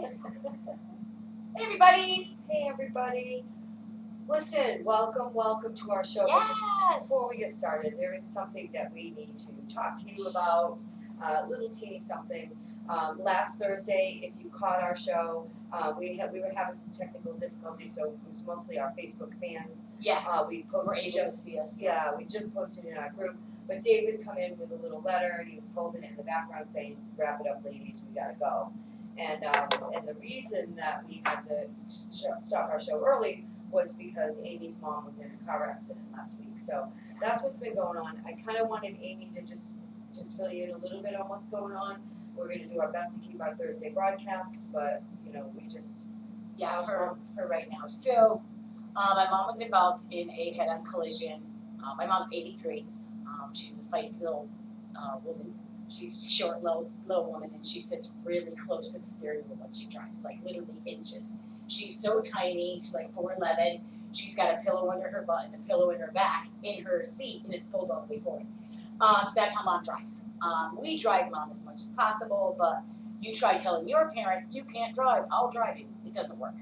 Hey everybody! Hey everybody. Listen, welcome to our show. Yes! Before we get started, there is something that we need to talk to you about, little teeny something. Last Thursday, if you caught our show, we were having some technical difficulties, so it was mostly our Facebook fans. Yes, we posted were able to see us. Yeah, we just posted in our group. But David come in with a little letter, and he was holding it in the background saying, "Wrap it up, ladies, we gotta go." And the reason that we had to stop our show early was because Amy's mom was in a car accident last week. So that's what's been going on. I kind of wanted Amy to just fill you in a little bit on what's going on. We're going to do our best to keep our Thursday broadcasts, but we just for right now. So my mom was involved in a head-on collision. My mom's 83. She's a feisty little woman. She's a short, little woman, and she sits really close to the steering wheel when she drives, like literally inches. She's so tiny. She's like 4'11". She's got a pillow under her butt and a pillow in her back in her seat, and it's pulled all the way forward. So that's how mom drives. We drive mom as much as possible, but you try telling your parent, you can't drive, I'll drive you. It doesn't work.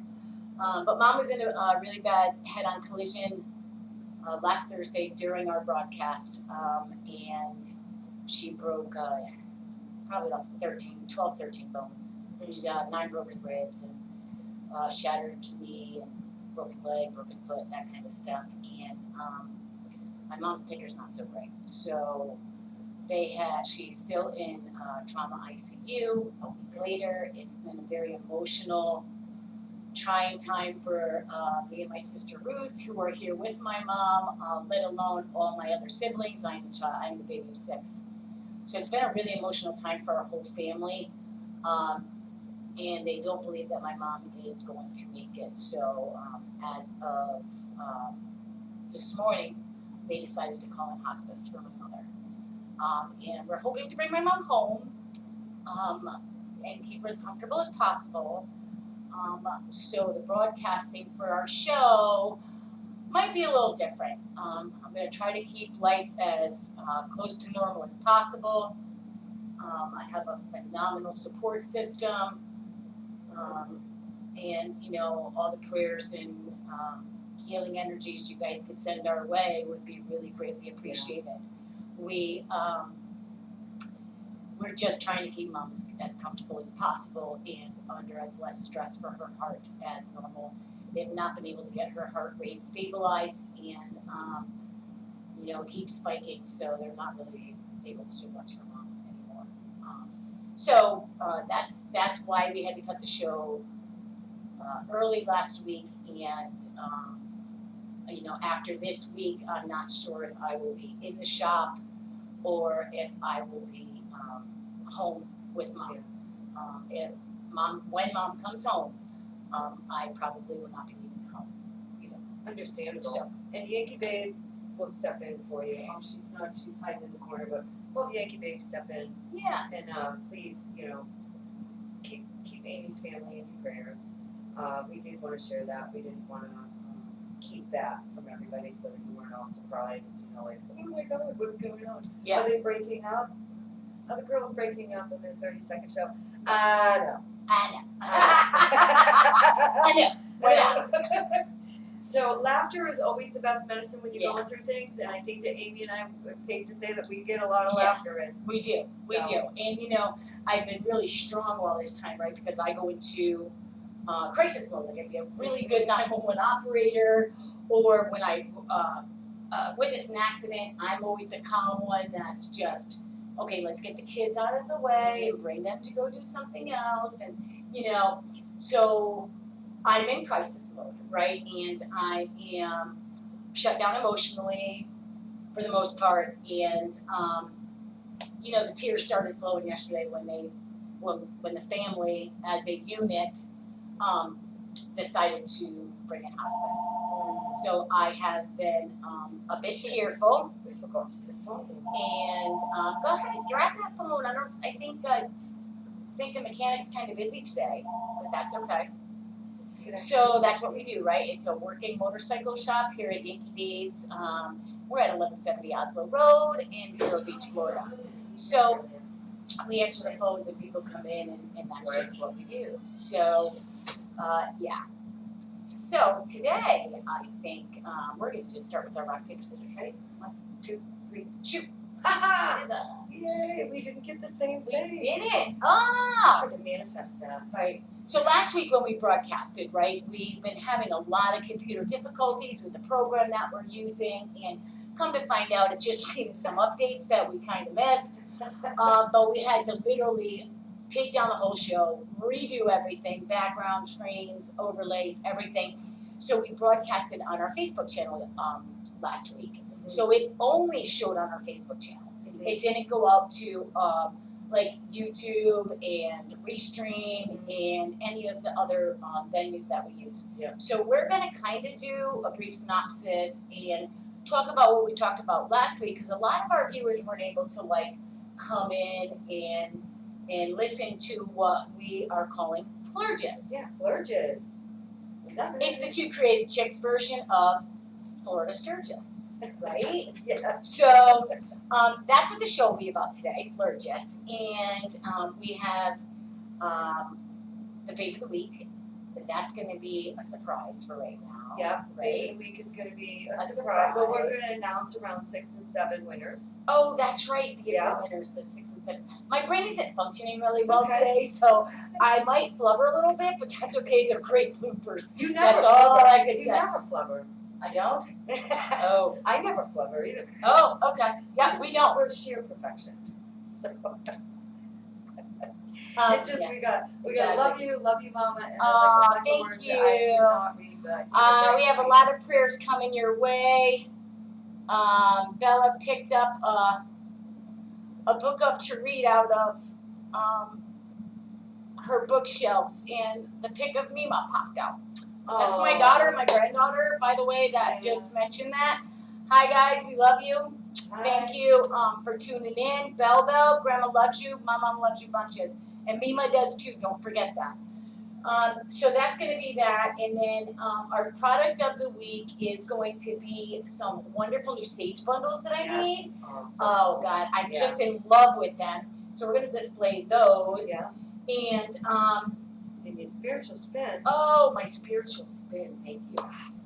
But mom was in a really bad head-on collision last Thursday during our broadcast, and she broke probably like 12, 13 bones. She's got 9 broken ribs and shattered knee and broken leg, broken foot, that kind of stuff. And my mom's ticker's not so great. So she's still in trauma ICU. A week later, it's been a very emotional, trying time for me and my sister Ruth, who are here with my mom, let alone all my other siblings. I'm the baby of 6. So it's been a really emotional time for our whole family. And they don't believe that my mom is going to make it. So as of this morning, they decided to call in hospice for my mother. And we're hoping to bring my mom home and keep her as comfortable as possible. So the broadcasting for our show might be a little different. I'm going to try to keep life as close to normal as possible. I have a phenomenal support system. And, all the prayers and healing energies you guys could send our way would be really greatly appreciated. Yeah. We're just trying to keep mom as comfortable as possible and under as less stress for her heart as normal. They've not been able to get her heart rate stabilized and, keep spiking, so they're not really able to do much for mom anymore. So that's why we had to cut the show early last week, and after this week, I'm not sure if I will be in the shop or if I will be home with mom. When mom comes home, I probably will not be leaving the house. Understandable. So, and Yankee Babe will step in for you. She's hiding in the corner, but we'll Yankee Babe step in. Yeah. And please, keep Amy's family in your prayers. We did want to share that. We didn't want to keep that from everybody so that you weren't all surprised. Like, oh my God, what's going on? Yeah. Are they breaking up? Are the girls breaking up in the 30-second show? No. I know. So laughter is always the best medicine when you're going through things, and I think that Amy and I, it's safe to say that we get a lot of laughter in. We do. And I've been really strong all this time, right? Because I go into crisis mode. Like I can be a really good 911 operator, or when I witness an accident, I'm always the calm one that's just, okay, let's get the kids out of the way and bring them to go do something else. And, so I'm in crisis mode, right? And I am shut down emotionally for the most part. And, the tears started flowing yesterday when the family as a unit decided to bring in hospice. So I have been a bit tearful. We forgot the phone. And go ahead, grab that phone. I think the mechanic's kind of busy today, but that's okay. So that's what we do, right? It's a working motorcycle shop here at Yankee Babe's. We're at 1170 Oslo Road in Vero Beach, Florida. So we answer the phones and people come in, and that's just what we do. So, yeah. So today, I think we're going to just start with our rock, paper, scissors, right? 1, 2, 3, shoot. Yay, we didn't get the same We thing. didn't. Oh! Trying to manifest that. Right. So last week when we broadcasted, right, we've been having a lot of computer difficulties with the program that we're using, and come to find out, it just needed some updates that we kind of missed. But we had to literally take down the whole show, redo everything, background, screens, overlays, everything. So we broadcasted on our Facebook channel last week. So it only showed on our Facebook channel. It didn't go out to like YouTube and Restream and any of the other venues that we use. Yeah. So we're going to kind of do a brief synopsis and talk about what we talked about last week, because a lot of our viewers weren't able to like come in and listen to what we are calling Flurgis. Yeah, Flurgis. It's the Two Creative Chicks version of Florida Sturgis, right? Yeah. So that's what the show will be about today, Flurgis. And we have the Babe of the Week. That's going to be a surprise for right now. Yeah, Right? Baby of the Week is going to be a A surprise. But we're surprise. going to announce around 6 and 7 winners. Oh, that's right. To give Yeah. the winners, the 6 and 7. My brain isn't functioning really It's well okay. today, so I might flubber a little bit, but that's okay. They're great bloopers. You never That's all flubber. I can You say. never flubber. I don't? Oh. I never flubber either. Oh, okay. Yeah, we don't. We're sheer perfection. So it just Yeah. we got Exactly. love you, Mama, and Aw, like a bunch thank of words you. that I cannot read, but We have a lot of prayers coming your way. Bella picked up a book up to read out of her bookshelves, and the pic of Mima popped out. That's my daughter, my granddaughter, by the way, that Yeah. just mentioned that. Hi guys, we love you. Thank you for tuning in. Bell, Grandma loves you. My mom loves you bunches. And Mima does too, don't forget that. So that's going to be that. And then our product of the week is going to be some wonderful new sage bundles that I made. Oh, God, I'm Yeah. just in love with them. So we're going to display those. Yeah. And, And your spiritual spin. oh, my spiritual spin. Thank you.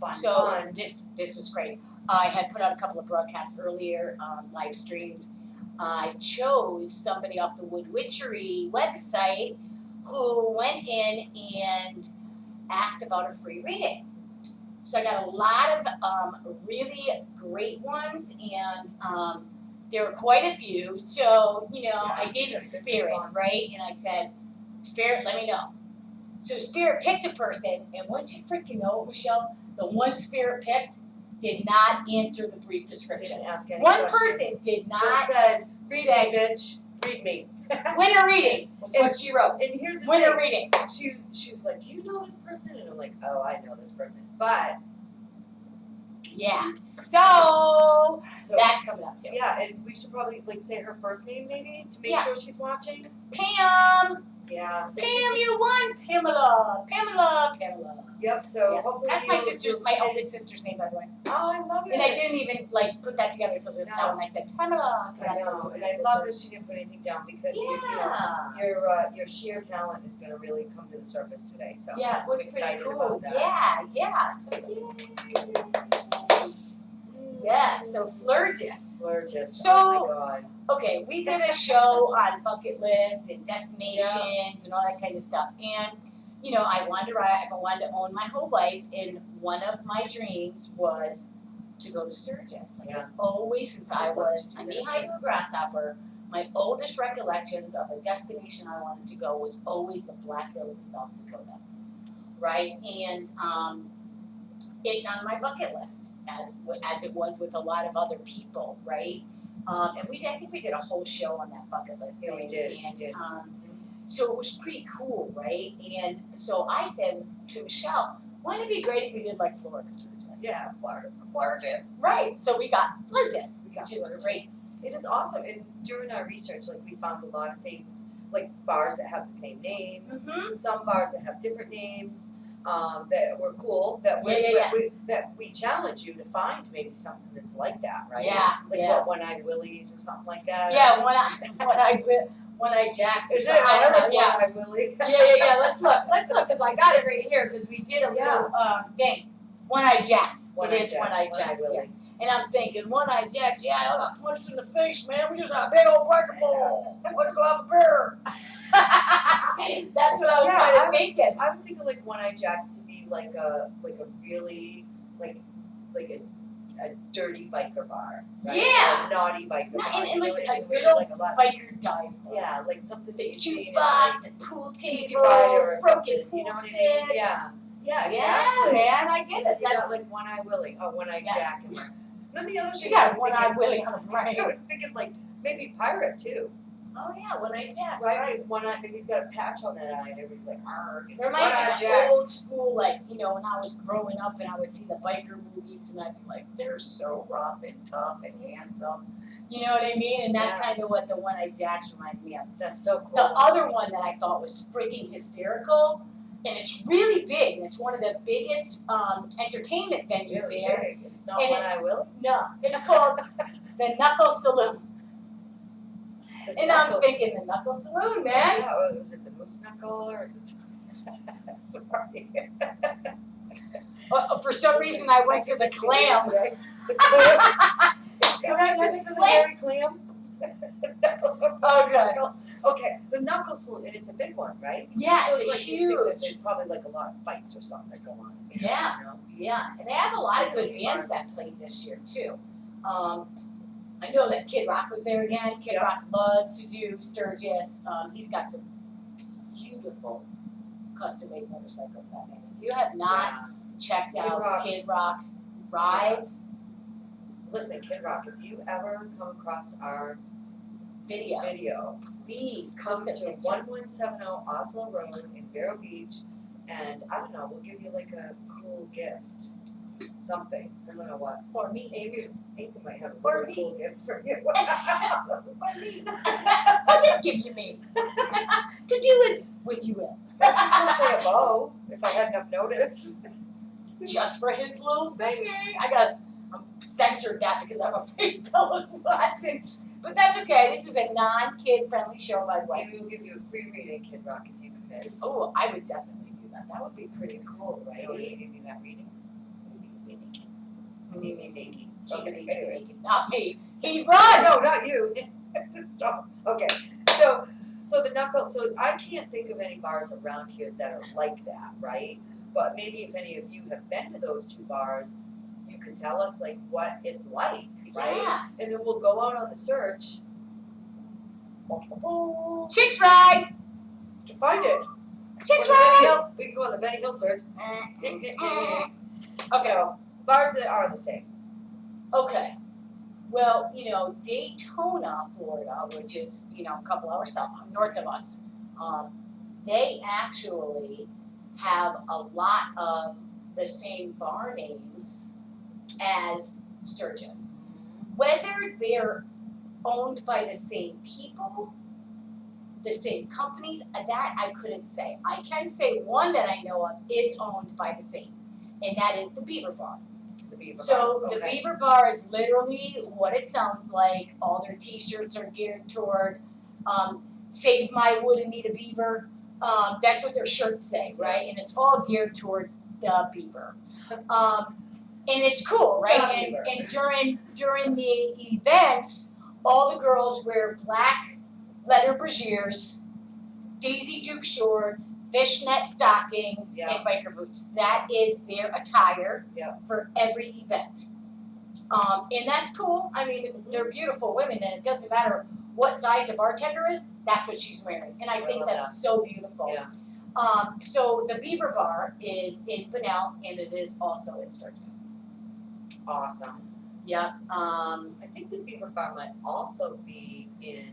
Fun. So Fun. this was great. I had put out a couple of broadcasts earlier, live streams. I chose somebody off the Wood Witchery website who went in and asked about a free reading. So I got a lot of really great ones, and there were quite a few. So, you know, Yeah, I gave it good to Spirit, response. right? And I said, Spirit, let me know. So Spirit picked a person, and once you freaking know it, Michelle, the one Spirit picked did not answer the brief description. Didn't ask any One questions. person did Just not said, read say- me, bitch. Read me. winner reading was what she wrote. And here's the Winner thing. reading. She was like, you know this person? And I'm like, oh, I know this person. But Yeah. So so that's coming up too. yeah, and we should probably like say her first name maybe to make Yeah. sure she's watching. Pam. Yeah. So Pam, you won. Pamela. Yep. So Yeah. hopefully That's my you'll- sister's, you'll my take- oldest sister's name, by the way. Oh, I love it. And I didn't even like put that together until just now No. when I said Pamela. 'Cause I that's know, my and I sister. love that she didn't put anything down because Yeah. your sheer talent is going to really come to the surface today. So Yeah, it was I'm pretty excited cool. about that. Yeah. So yeah. So Flurgis. Flurgis. So- Oh my God. Okay, we did a show on bucket lists and destinations and all that kind of stuff. And, you know, I wanted to ride, I've wanted to own my whole life, and one of my dreams was to go to Sturgis. Like, Yeah. always since I was to a do that knee-high too. to a grasshopper, my oldest recollections of a destination I wanted to go was always the Black Hills of South Dakota, right? And it's on my bucket list, as it was with a lot of other people, right? And I think we did a whole show on that bucket list. Yeah, we thing, did, we And did. so it was pretty cool, right? And so I said to Michelle, wouldn't it be great if we did like Florida Sturgis? Yeah, Flurgis. Right. So we got Flurgis, We got which is Flurgis. great. It is awesome. And during our research, like we found a lot of things, like bars that have the same names, Mm-hmm. some bars that have different names, that were cool. That Yeah. that we challenge you to find maybe something that's like that, right? Yeah, Like yeah. what One-Eyed Willie's or something like that. Yeah, One-Eyed Jacks. Is it? I don't know. Yeah. I Willie. Yeah. Let's look, because I got it right here, because we did a Yeah. little, thing. One-Eyed Jacks. One-Eyed It is Jacks, One-Eyed One-Eyed Jacks, yeah. Willie. And I'm thinking, One-Eyed Jacks, yeah, I got punched in the face, man. We just had a big old breaker ball. Let's go have a beer. That's what I was kind of thinking. I would think of like One-Eyed Jacks to be like a really like a dirty biker bar, right? Yeah. A naughty biker bar. And You know, listen, like, a good old like a lot. biker dive. Yeah, like something that you see in Jukebox, and pool Easy tables, Rider or broken something. pool You know what I sticks. mean? Yeah. Yeah, exactly. Yeah, man, I get it. You That's got like One-Eyed Willie, One-Eyed Yeah. Jack, and then the other she thing I got was One-Eyed thinking- Willie on her brain. I was thinking like maybe pirate too, Oh yeah, One-Eyed Jacks. right? Because One-Eye, maybe he's got a patch on that eye, and everybody's like, "Arr, it's Reminds me One-Eyed of Jack." old school, like, you know, when I was growing up and I would see the biker movies and I'd be like, they're so rough and tough and handsome. You know what I mean? And that's Yeah. kind of what the One-Eyed Jacks remind me of. That's so cool. The other one that I thought was freaking hysterical, and it's really big, and it's one of the biggest entertainment venues Really there. big. It's not And it- One-Eyed Willie. No, it's called the Knuckle Saloon. The And I'm Knuckles. thinking, the Knuckle Saloon, man. Yeah, or was it the Moose Knuckle or is it? Sorry. For some reason, I went to the Clam. Today. Is that next to the Clam? Dairy Clam? Oh, good. Okay, the Knuckle Saloon, and it's a big one, right? Yeah, So it's like you think that huge. there's probably like a lot of fights or something that go on. Yeah. You know? Yeah, and they have a lot of good bands that played this year too. I know that Kid Rock was there again. Kid Yeah. Rock loves to do Sturgis. He's got some beautiful custom-made motorcycles. That man. If you have not checked Kid out Rock. Kid Rock's rides Listen, Kid Rock, if you ever come across our video, please come post a to picture. 1170 Oslo Road in Vero Beach, and I don't know, we'll give you like a cool gift. Something. I don't know what. For me. Amy might have a Or really me. cool gift for you. For me. I'll just give you me. To do as with you will. I'll say a bow if I had enough notice. Just for his little thingy. I censored that because I'm afraid Bella's watching. But that's okay. This is a non-kid friendly show, by the way. Maybe we'll give you a free reading, Kid Rock, if you commit. Oh, I would definitely do that. That would be pretty cool, You right? know, you give me that reading. Maybe. Okay, anyways. Not me. He'd run. No, not you. Just stop. Okay. So the knuckle. So I can't think of any bars around here that are like that, right? But maybe if any of you have been to those two bars, you can tell us like what it's like, right? Yeah. And then we'll go out on the search Chicks ride. to find it. Chicks On the Benny ride. Hill- we can go on the Benny Hill search. Okay. So bars that are the same. Okay. Well, you know, Daytona, Florida, which is, you know, a couple hours south, north of us, they actually have a lot of the same bar names as Sturgis. Whether they're owned by the same people, the same companies, that I couldn't say. I can say one that I know of is owned by the same, and that is the Beaver Bar. The Beaver So Bar. the Okay. Beaver Bar is literally what it sounds like. All their T-shirts are geared toward "Save my wood and need a beaver." That's what their shirts say, right? And it's all geared towards the beaver. And it's cool, right? Yeah, And, beaver. and during the events, all the girls wear black leather brassiers, Daisy Duke shorts, fishnet stockings, Yeah. and biker boots. That is their attire Yeah. for every event. And that's cool. I mean, they're beautiful women, and it doesn't matter what size the bartender is, that's what she's wearing. And I I think love that's so beautiful. Yeah. So the Beaver Bar is in Bunnell, and it is also in Sturgis. Awesome. Yeah. I think the Beaver Bar might also be in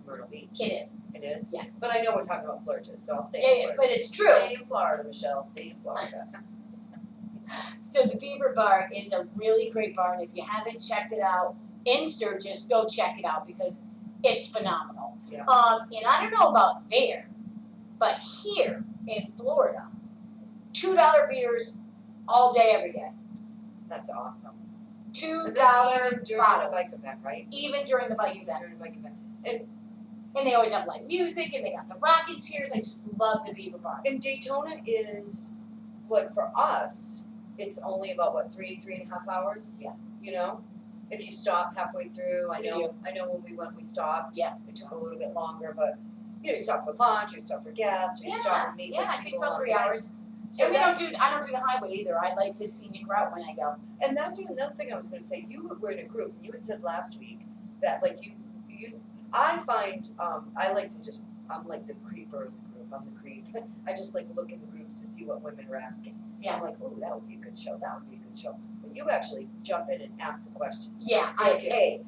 Myrtle Beach. It is. It is? Yes. But I know we're talking about Flurgis, so I'll stay in Yeah, Florida. but it's true. Stay in Florida, Michelle. Stay in Florida. So the Beaver Bar is a really great bar, and if you haven't checked it out in Sturgis, go check it out because it's phenomenal. Yeah. And I don't know about there, but here in Florida, $2 beers all day, every day. That's awesome. $2 And that's even during a bike bottles. event, right? Even during the bike event. During a bike event. And And they always have live music, and they got the rocking chairs. I just love the Beaver Bar. And Daytona is, what, for us, it's only about, what, 3.5 hours? Yeah. You know? If you stop halfway through, I We know do. when we went, we stopped. Yeah. It took a little bit longer, but, you know, you stop for lunch, you stop for gas, you stop and meet with Yeah, it takes people about along 3 the way. hours. So And that's, I don't do the highway either. I like the scenic route when I go. and that's another thing I was gonna say, you were in a group, and you had said last week that, like, I find, I like to just, I'm like the creeper in the group, I'm the creep. I just like look in the groups to see what women are asking. Yeah. I'm like, oh, that would be a good show, that would be a good show. But you actually jump in and ask the questions. Yeah, You're I like, do. hey,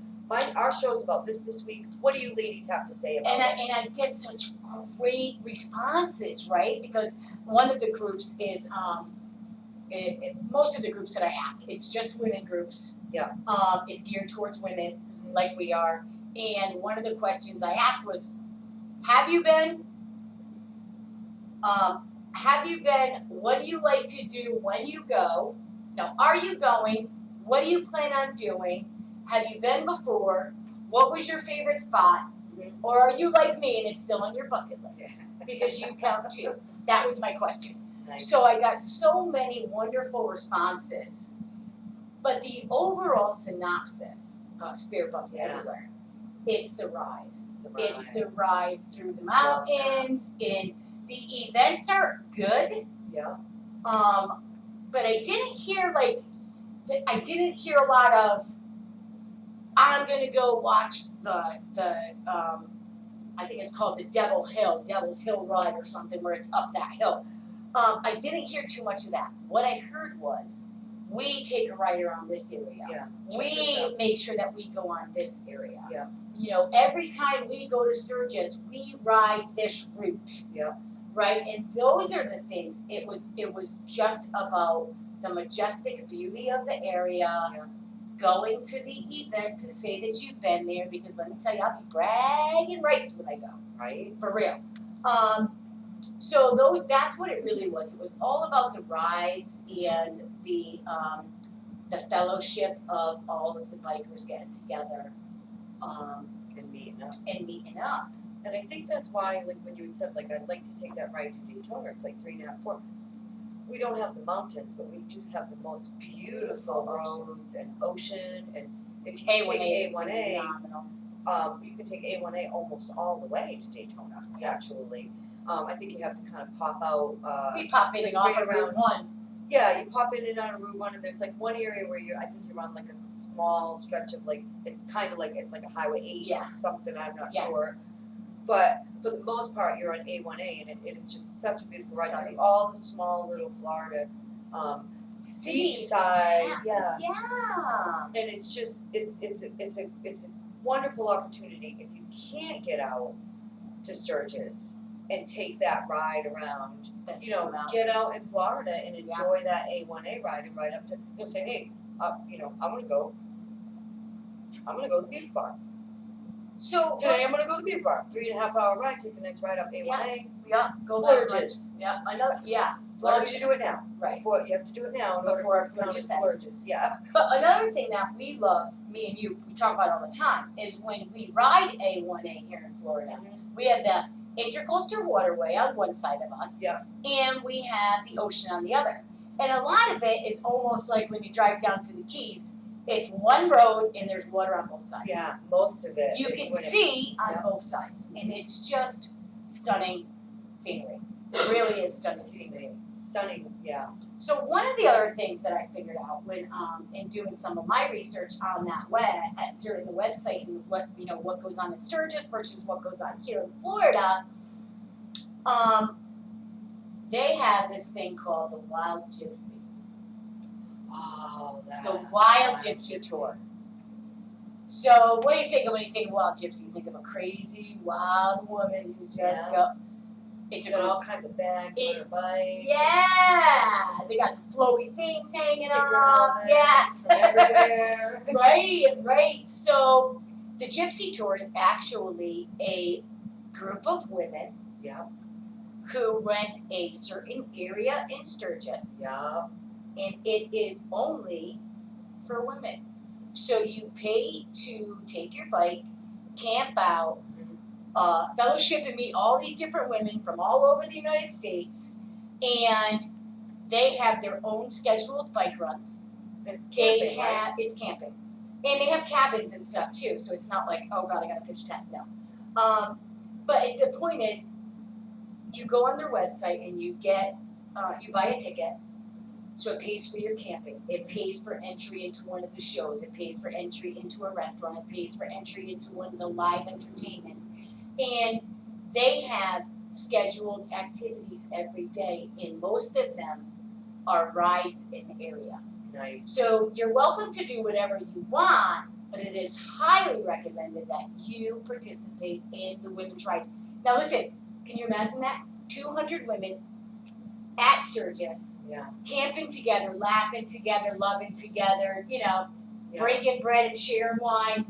our show's about this week, what do you ladies have to say about it? And I get such great responses, right? Because one of the groups is most of the groups that I ask, it's just women groups. Yeah. It's geared towards women, like we are. And one of the questions I asked was, have you been? What do you like to do when you go? No, are you going? What do you plan on doing? Have you been before? What was your favorite spot? Or are you like me and it's still on your bucket list? Because you count too. That was my question. Nice. So I got so many wonderful responses. But the overall synopsis of Spirit Bumps Yeah. Everywhere, it's the ride. It's the ride. It's the ride through the mountains, and the events are good. Yeah. But I didn't hear a lot of, I'm gonna go watch the I think it's called the Devil's Hill Ride or something, where it's up that hill. I didn't hear too much of that. What I heard was, we take a ride around this area. Yeah. We make sure that we go on this area. Yeah. You know, every time we go to Sturgis, we ride this route. Yeah. Right? And those are the things. It was just about the majestic beauty of the area, going to the event to say that you've been there, because let me tell you, I'll be bragging rights when I go. Right. For real. So that's what it really was. It was all about the rides and the fellowship of all of the bikers getting together And meeting up. And I think that's why, like, when you had said, like, I'd like to take that ride to Daytona, it's like 3.5, 4. We don't have the mountains, but we do have the most beautiful roads and ocean. And if you take A1A, you can take A1A almost all the way to Daytona, actually. I think you have to kind of pop out. we pop in and off of Route 1. Yeah, you pop in and out of Route 1, and there's like one area where I think you're on like a small stretch of like, it's kind of like, it's like a Highway 8 or something, I'm not sure. But for the most part, you're on A1A, and it is just such a beautiful ride through all the small little Florida Cities. beachside. Yeah. Yeah. And it's just, it's a wonderful opportunity if you can't get out to Sturgis and take that ride around. You know, get out in Florida and enjoy that A1A ride and ride up to, you know, say, hey, you know, I'm gonna go to the Beaver Bar. So Today I'm gonna go to the Beaver Bar. 3.5 hour ride, take a nice ride up A1A. go Flurgis. Yeah, I know. Yeah. As long as you do it now. Right. Before, you have to do it now in order Before to count Flurgis as ends. Flurgis. Yeah. But another thing that we love, me and you, we talk about all the time, is when we ride A1A here in Florida, we have the Intercoastal Waterway on one side of us, and we have the ocean on the other. And a lot of it is almost like when you drive down to the Keys, it's one road and there's water on both sides. Yeah, most of it. You can see on both sides, and it's just stunning scenery. It really is stunning scenery. Stunning, yeah. So one of the other things that I figured out when in doing some of my research on that during the website, and what goes on in Sturgis versus what goes on here in Florida, they have this thing called the Wild Gypsy. Oh, The Wild Gypsy Tour. So what do you think of when you think of Wild Gypsy? You think of a crazy, wild woman who just go. It's got all kinds of bags on her bike. Yeah, they got the flowy things hanging off. Yeah, from everywhere. Right. So the Gypsy Tour is actually a group of women. Yeah. Who rent a certain area in Sturgis. Yeah. And it is only for women. So you pay to take your bike, camp out, fellowship and meet all these different women from all over the United States, and they have their own scheduled bike runs. It's camping, right? It's camping, and they have cabins and stuff too. So it's not like, oh god, I gotta pitch tent. No, but the point is, you go on their website and you buy a ticket. So it pays for your camping. It pays for entry into one of the shows. It pays for entry into a restaurant. It pays for entry into one of the live entertainments. And they have scheduled activities every day, and most of them are rides in the area. Nice. So you're welcome to do whatever you want, but it is highly recommended that you participate in the women's rides. Now listen, can you imagine that? 200 women at Sturgis, Yeah. camping together, laughing together, loving together, Yeah. breaking bread and sharing wine.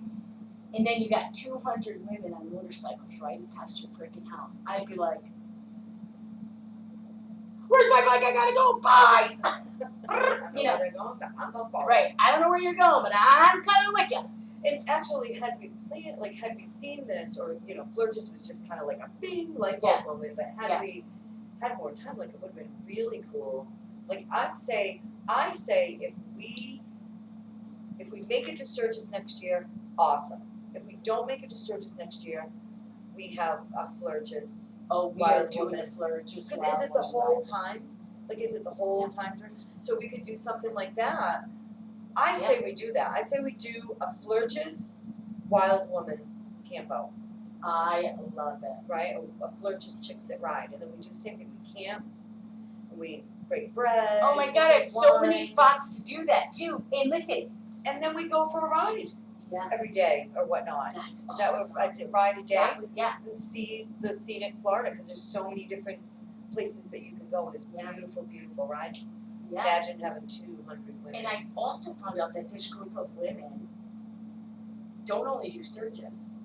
And then you got 200 women on motorcycles riding past your freaking house. I'd be like, where's my bike? I gotta go. Bye. You know, they're going, but I'm not following. Right. I don't know where you're going, but I'm coming with you. And actually, had we planned, like, had we seen this, or Flurgis was just kind of like a bing light bulb moment, but had we had more time, like, it would have been really cool. Like, I say if we make it to Sturgis next year, awesome. If we don't make it to Sturgis next year, we have a Flurgis. Oh, we are doing a Flurgis. Because is it the whole time? Like, is it the whole time during? So we could do something like that. I say we do that. I say we do a Flurgis Wild Woman camp out. I love it. Right? A Flurgis Chicks that Ride. And then we do the same thing. We camp, and we break bread. Oh my god, I have so many spots to do that too. And listen. And then we go for a ride. Yeah. Every day or whatnot. That's Is that awesome. what I ride a day? Yeah. And see the scenic Florida, because there's so many different places that you can go. This beautiful, beautiful ride. Yeah. Imagine having 200 women. And I also found out that this group of women don't only do Sturgis,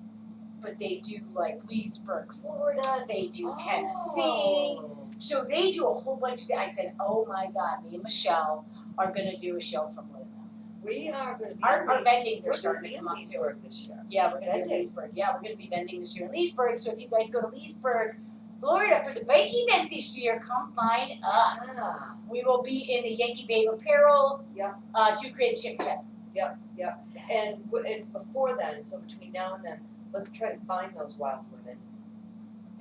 but they do like Leesburg, Florida, they do Tennessee. So they do a whole bunch of, I said, oh my god, me and Michelle are going to do a show from one of them. We are going to be Our vendings are we're starting going to to come be up in too. Leesburg this year. Yeah, we're going to be in Vending. Leesburg. Yeah, we're going to be vending this year in Leesburg. So if you guys go to Leesburg, Florida for the bike event this year, come find us. Ah, We will be in the Yankee Babe apparel. Yeah. To create Chicks Fed. Yep. And before then, so between now and then, let's try to find those wild women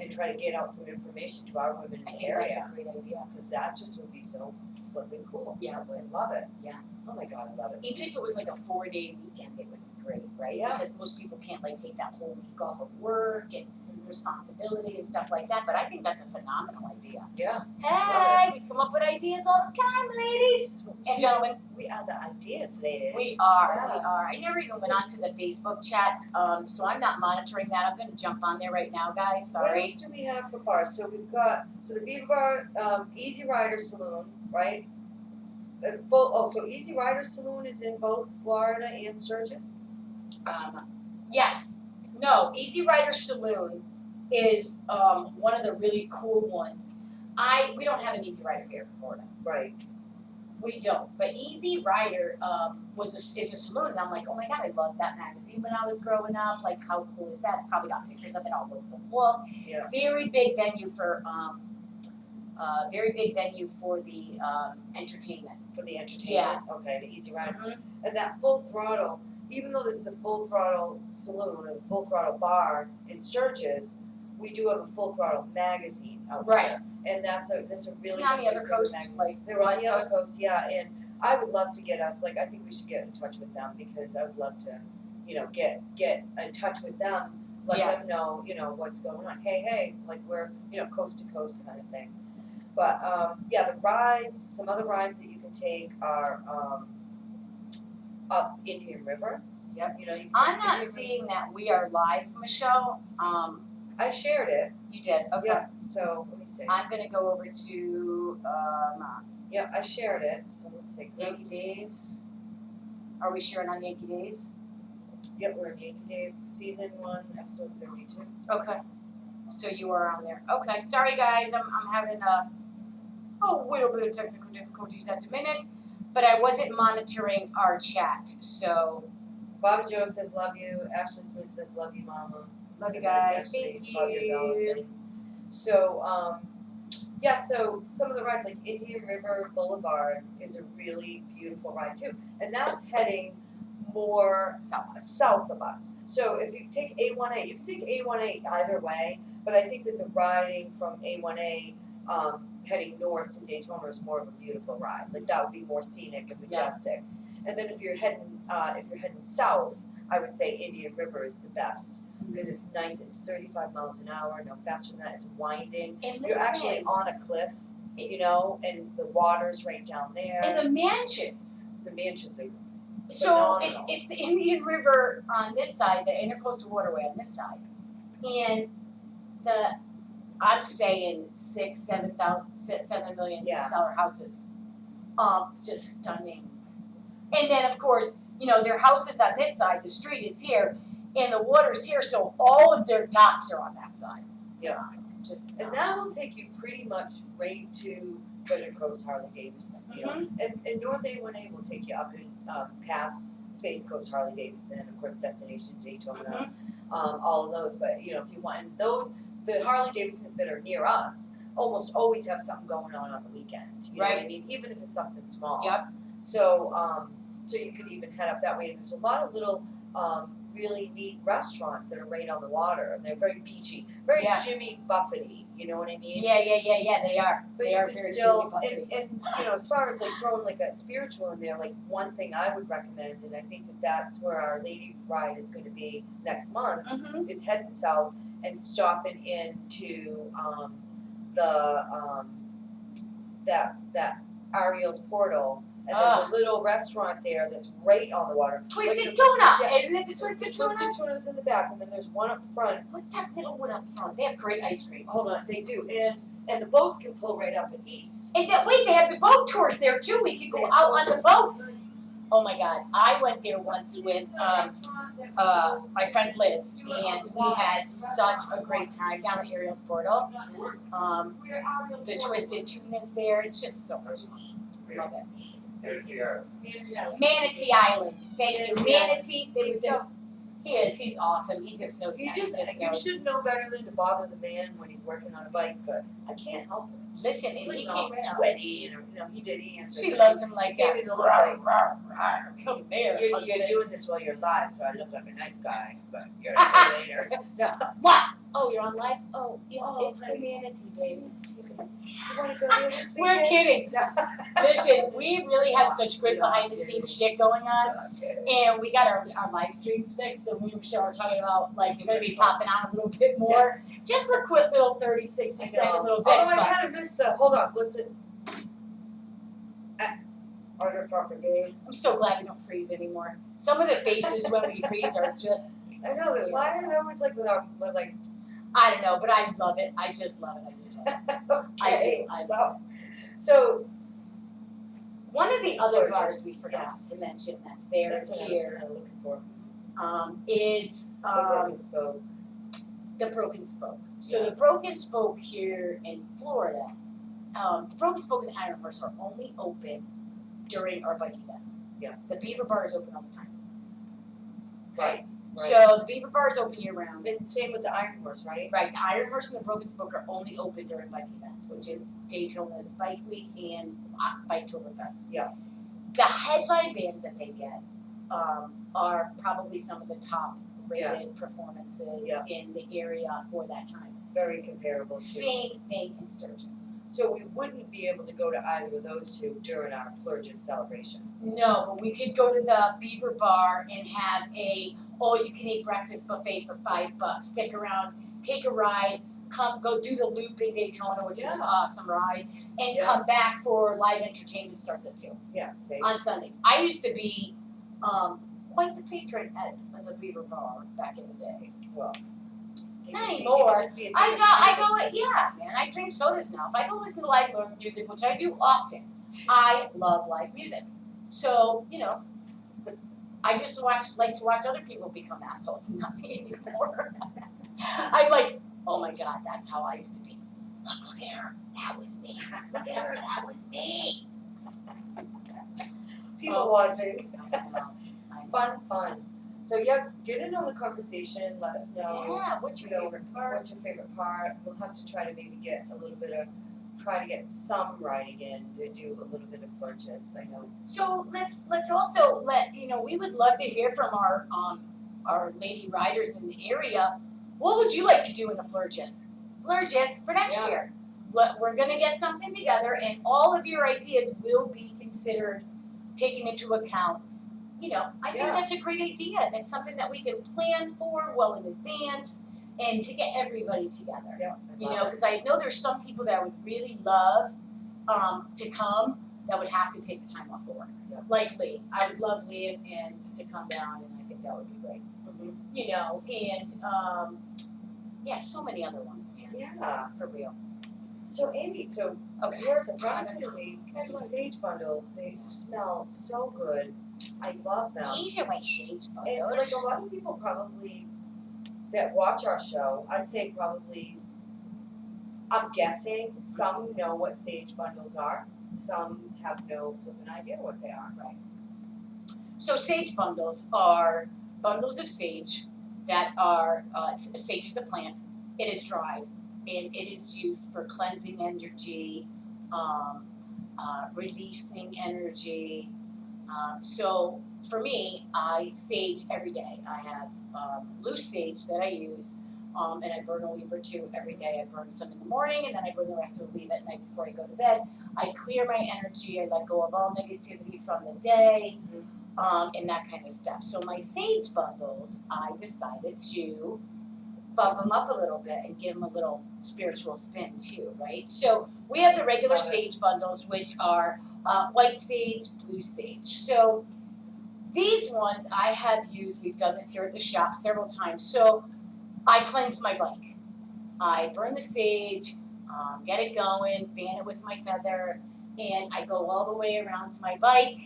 and try to get out some information to our women I in the think that's area. a great idea. Because that just would be so flipping cool. Yeah, I love it. Yeah. Oh my god, I love it. Even if it was like a 4-day weekend, it would be great, right? Yeah. Because most people can't like take that whole week off of work and responsibility and stuff like that. But I think that's a phenomenal idea. Yeah. Hey, we come up with ideas all the time, ladies and gentlemen. We are the ideas ladies. We are. Yeah. I never even went onto the Facebook chat, so I'm not monitoring that. I'm going to jump on there right now, guys. What Sorry. else do we have for bars? So we've got the Beaver Bar, Easy Rider Saloon, right? So Easy Rider Saloon is in both Florida and Sturgis. Yes. No, Easy Rider Saloon is one of the really cool ones. We don't have an Easy Rider here in Florida. Right. We don't. But Easy Rider is a saloon, and I'm like, oh my god, I loved that magazine when I was growing up. Like, how cool is that? It's probably got pictures of it all over the walls. Yeah. Very big venue for the entertainment. For the entertainment. Yeah. Okay, the Easy Rider. Mhm. And that Full Throttle, even though there's the Full Throttle Saloon and Full Throttle Bar in Sturgis, we do have a Full Throttle magazine out Right. there. And that's a really It's on the good other newspaper coast, magazine. like They're on West the other Coast. coast, yeah, and I would love to get us, I think we should get in touch with them, because I would love to, get in touch with them, let Yeah. them know, what's going on. Hey, like we're, coast to coast kind of thing. But, the rides, some other rides that you can take are, up Indian River. Yep. You can I'm take not Indian seeing that we are live, Michelle. River. I shared it, You did. Okay. yeah, so let me see. I'm gonna go over to Yeah, I shared it, so let's see. Yankee groups. Dave's. Are we sharing on Yankee Dave's? Yep, we're in Yankee Dave's, season 1, episode 32. Okay. So you are on there. Okay. Sorry guys, I'm having a little bit of technical difficulties at the minute, but I wasn't monitoring our chat. So Bobby Joe says love you. Ashley Smith says love you, Mama. Love you guys. Actually, Thank above your belly you. thing. So, yeah, so some of the rides, like Indian River Boulevard, is a really beautiful ride too, and that's heading more south of us. So if you take A1A, you can take A1A either way, but I think that the riding from A1A heading north to Daytona is more of a beautiful ride. Like that would be more scenic and majestic. And then if you're heading south, I would say Indian River is the best because it's nice. It's 35 miles an hour, no faster than that. It's winding. And You're actually on a cliff, you know, and the water's right down there. And the mansions. The mansions are So phenomenal. it's the Indian River on this side, the Intercoastal Waterway on this side, and I'm saying $7 million Yeah. houses, just stunning. And then of course, you know, their houses on this side, the street is here, and the water's here, so all of their docks are on that side. Yeah. Just And that will take you pretty much right to Treasure Coast, Harley Davidson. You know, and North A1A will take you up and past Space Coast, Harley Davidson, of course, Destination Daytona, all of those. But you know, if you want, and the Harley Davidsons that are near us almost always have something going on the weekend. You know what I mean? Even if it's something small. Yep. So, so you could even head up that way. And there's a lot of little really neat restaurants that are right on the water, and they're very beachy, very Jimmy Buffett-y, you know what I mean? Yeah, they are. But they you are could very still, Jimmy Buffett-y. and you know, as far as like throwing like a spiritual in there, like one thing I would recommend, and I think that that's where Our Lady ride is going to be next month, is heading south and stopping into that Ariel's Portal. And there's a little restaurant there that's right on the water. Twisted Tuna! Yeah. Isn't it the Twisted Tuna? Twisted Tuna's in the back, and then there's one up front. What's that little one up front? They have great ice cream. Hold on, they do. And the boats can pull right up and eat. And wait, they have the boat tours there too. We could go out on the boat. Oh my God. I went there once with my friend Liz, and we had such a great time down at Ariel's Portal. The Twisted Tuna's there. It's just so much fun. Love it. Manatee Island. Thank you. Manatee. He's awesome. He just knows. You should know better than to bother the man when he's working on a bike, but I can't help it. Listen, and He's he all came sweaty, and you know, he answered. She loves him like Gave that. me the look. Come there. You're doing this while you're live, so I look like a nice guy, but you're a later. No. What? Oh, you're on live? Oh, yeah, it's right. the Manatee, baby. You want to go there this We're weekend? kidding. Listen, we really have such great behind the scenes shit going on. And we got our live streams fixed, so we were talking about like it's gonna be popping on a little bit more. Just for quick little 30, 60-second little bits. Although I But kind of missed the. Hold on, listen. Order proper game. I'm so glad we don't freeze anymore. Some of the faces when we freeze are just I know that. Why are they always like with like? I don't know, but I love it. I just love it. Okay, I do. So One of the other Gorgeous. bars we forgot to mention that's there that's what I was here kind of looking for. is The Broken Spoke. the Broken Spoke. So Yeah. the Broken Spoke here in Florida, the Broken Spoke and the Iron Horse are only open during our bike events. Yeah. The Beaver Bar is open all the time. Right. So the Beaver Bar is open year round. And same with the Iron Horse, right? Right, the Iron Horse and the Broken Spoke are only open during bike events, which is Daytona's Bike Week and Biketoberfest. Yeah. The headline bands that they get are probably some of the top rated performances in the area for that time. Very comparable to. Same thing in Sturgis. So we wouldn't be able to go to either of those two during our Flurgis celebration. No, but we could go to the Beaver Bar and have a all-you-can-eat breakfast buffet for $5. Stick around, take a ride, go do the loop in Daytona, which is an awesome ride, and come back for live entertainment starts at 2 Yeah, same. on Sundays. I used to be quite the patron at the Beaver Bar back in the day. Well, Not you could anymore. just be a I different- go, yeah, man. I drink sodas now. If I go listen to live music, which I do often, I love live music. So, you know, I just like to watch other people become assholes and not me anymore. I'm like, oh my God, that's how I used to be. Look at her. That was me. Look at her. That was me. People watching. I know. Fun. So yeah, get in on the conversation, let us know. Yeah, what's your favorite part? What's your favorite part? We'll have to try to maybe get a little bit of, try to get some riding in to do a little bit of Flurgis, I know. So let's also we would love to hear from our lady riders in the area. What would you like to do in the Flurgis? Flurgis for next Yeah. year. We're gonna get something together, and all of your ideas will be considered, taken into account. I think Yeah. that's a great idea, and it's something that we can plan for well in advance, and to get everybody together. Yeah. Because I know there's some people that would really love to come that would have to take the time off of work. Yeah. Like Lee. I would love Lee and to come down, and I think that would be great. And so many other ones, man. Yeah. For real. So Amy, Okay. you're brought to me the sage bundles. They smell so good. I love them. These are my sage And bundles. like a lot of people probably that watch our show, I'd say probably, I'm guessing some know what sage bundles are. Some have no flipping idea what they are. Right. So sage bundles are bundles of sage that are, sage is a plant. It is dried, and it is used for cleansing energy, releasing energy. So for me, I sage every day. I have loose sage that I use, and I burn a leaf or two every day. I burn some in the morning, and then I burn the rest of the leaf at night before I go to bed. I clear my energy. I let go of all negativity from the day, and that kind of stuff. So my sage bundles, I decided to bump them up a little bit and give them a little spiritual spin too, right? So we have the regular Love it. sage bundles, which are white sage, blue sage. So these ones I have used, we've done this here at the shop several times. So I cleanse my bike. I burn the sage, get it going, fan it with my feather, and I go all the way around to my bike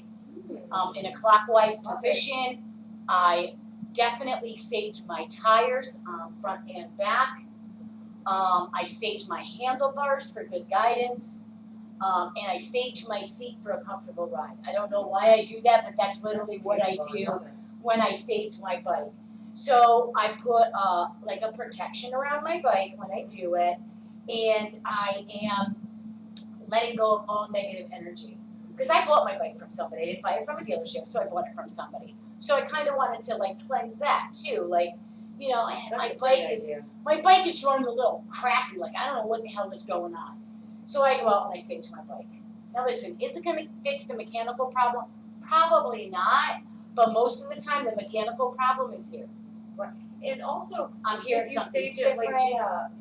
in a clockwise position. I definitely sage my tires, front and back. I sage my handlebars for good guidance. And I sage my seat for a comfortable ride. I don't know why I do that, but that's literally what I do when I sage my bike. So I put like a protection around my bike when I do it, and I am letting go of all negative energy. Because I bought my bike from somebody. I didn't buy it from a dealership, so I bought it from somebody. So I kind of wanted to like cleanse that too, like That's my bike is running a little crappy. Like I don't know what the hell is going on. So I go out and I sage my bike. Now listen, is it going to fix the mechanical problem? Probably not. But most of the time, the mechanical problem is here. And also, I'm here if at you something sage it different. like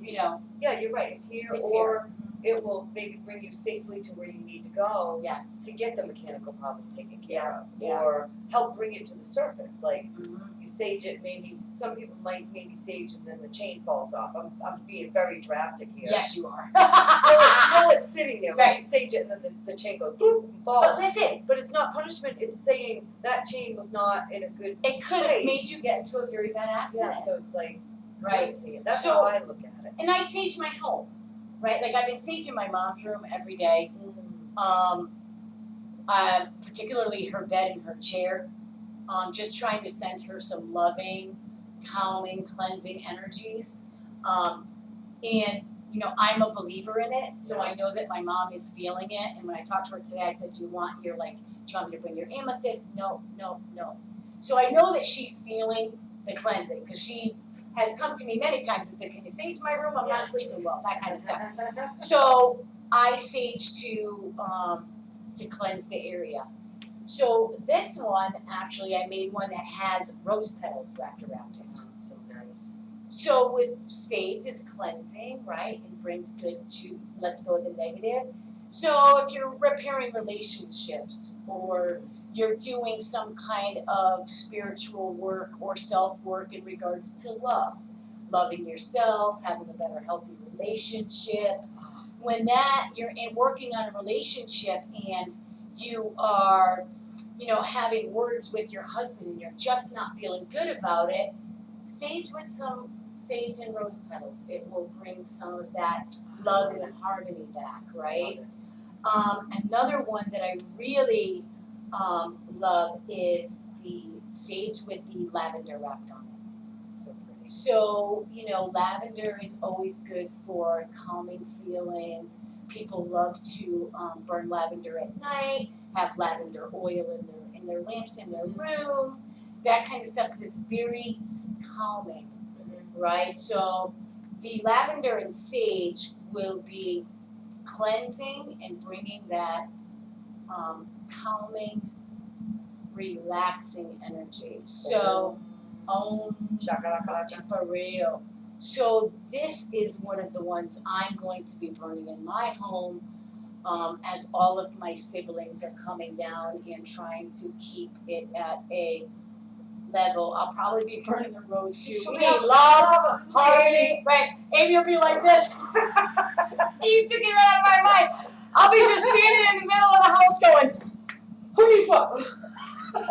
yeah, you're right. It's here, It's or it will maybe bring you safely to where you need to go Yes. to get the mechanical problem taken care of, Yeah. or help bring it to the surface. Like Mhm. you sage it, maybe some people might maybe sage and then the chain falls off. I'm being very drastic here. Yes, you are. Well, it's sitting there. Right. Right. You sage it and then the chain goes boop and falls. But listen, But it's not punishment. It's saying that chain was not in a good. it could have Place. made you get into a very bad accident. Yeah. So it's like Right. cleansing it. That's So- how I look at it. And I sage my home, right? Like I've been saging my mom's room every day. Particularly her bed and her chair. Just trying to send her some loving, calming, cleansing energies. And I'm a believer in it, so I know that my mom is feeling it. And when I talked to her today, I said, do you want me to bring your amethyst? No. So I know that she's feeling the cleansing, because she has come to me many times and said, can you sage my room? I'm not sleeping well, that kind of stuff. So I sage to cleanse the area. So this one, actually, I made one that has rose petals wrapped around it. So nice. So with sage is cleansing, right? It brings good lets go of the negative. So if you're repairing relationships, or you're doing some kind of spiritual work or self-work in regards to love, loving yourself, having a better, healthy relationship, when you're working on a relationship and you are, having words with your husband and you're just not feeling good about it, sage with some sage and rose petals. It will bring some of that love and harmony back, right? Another one that I really love is the sage with the lavender wrapped on it. So pretty. So, lavender is always good for calming feelings. People love to burn lavender at night, have lavender oil in their lamps in their rooms, that kind of stuff, because it's very calming, right? So the lavender and sage will be cleansing and bringing that calming, relaxing energy. So, Shakalaka. for real. So this is one of the ones I'm going to be burning in my home, as all of my siblings are coming down and trying to keep it at a level. I'll probably be burning the rose too. We love harmony, right? Amy will be like this. You took it right out of my mind. I'll be just standing in the middle of the house going, who do you fuck?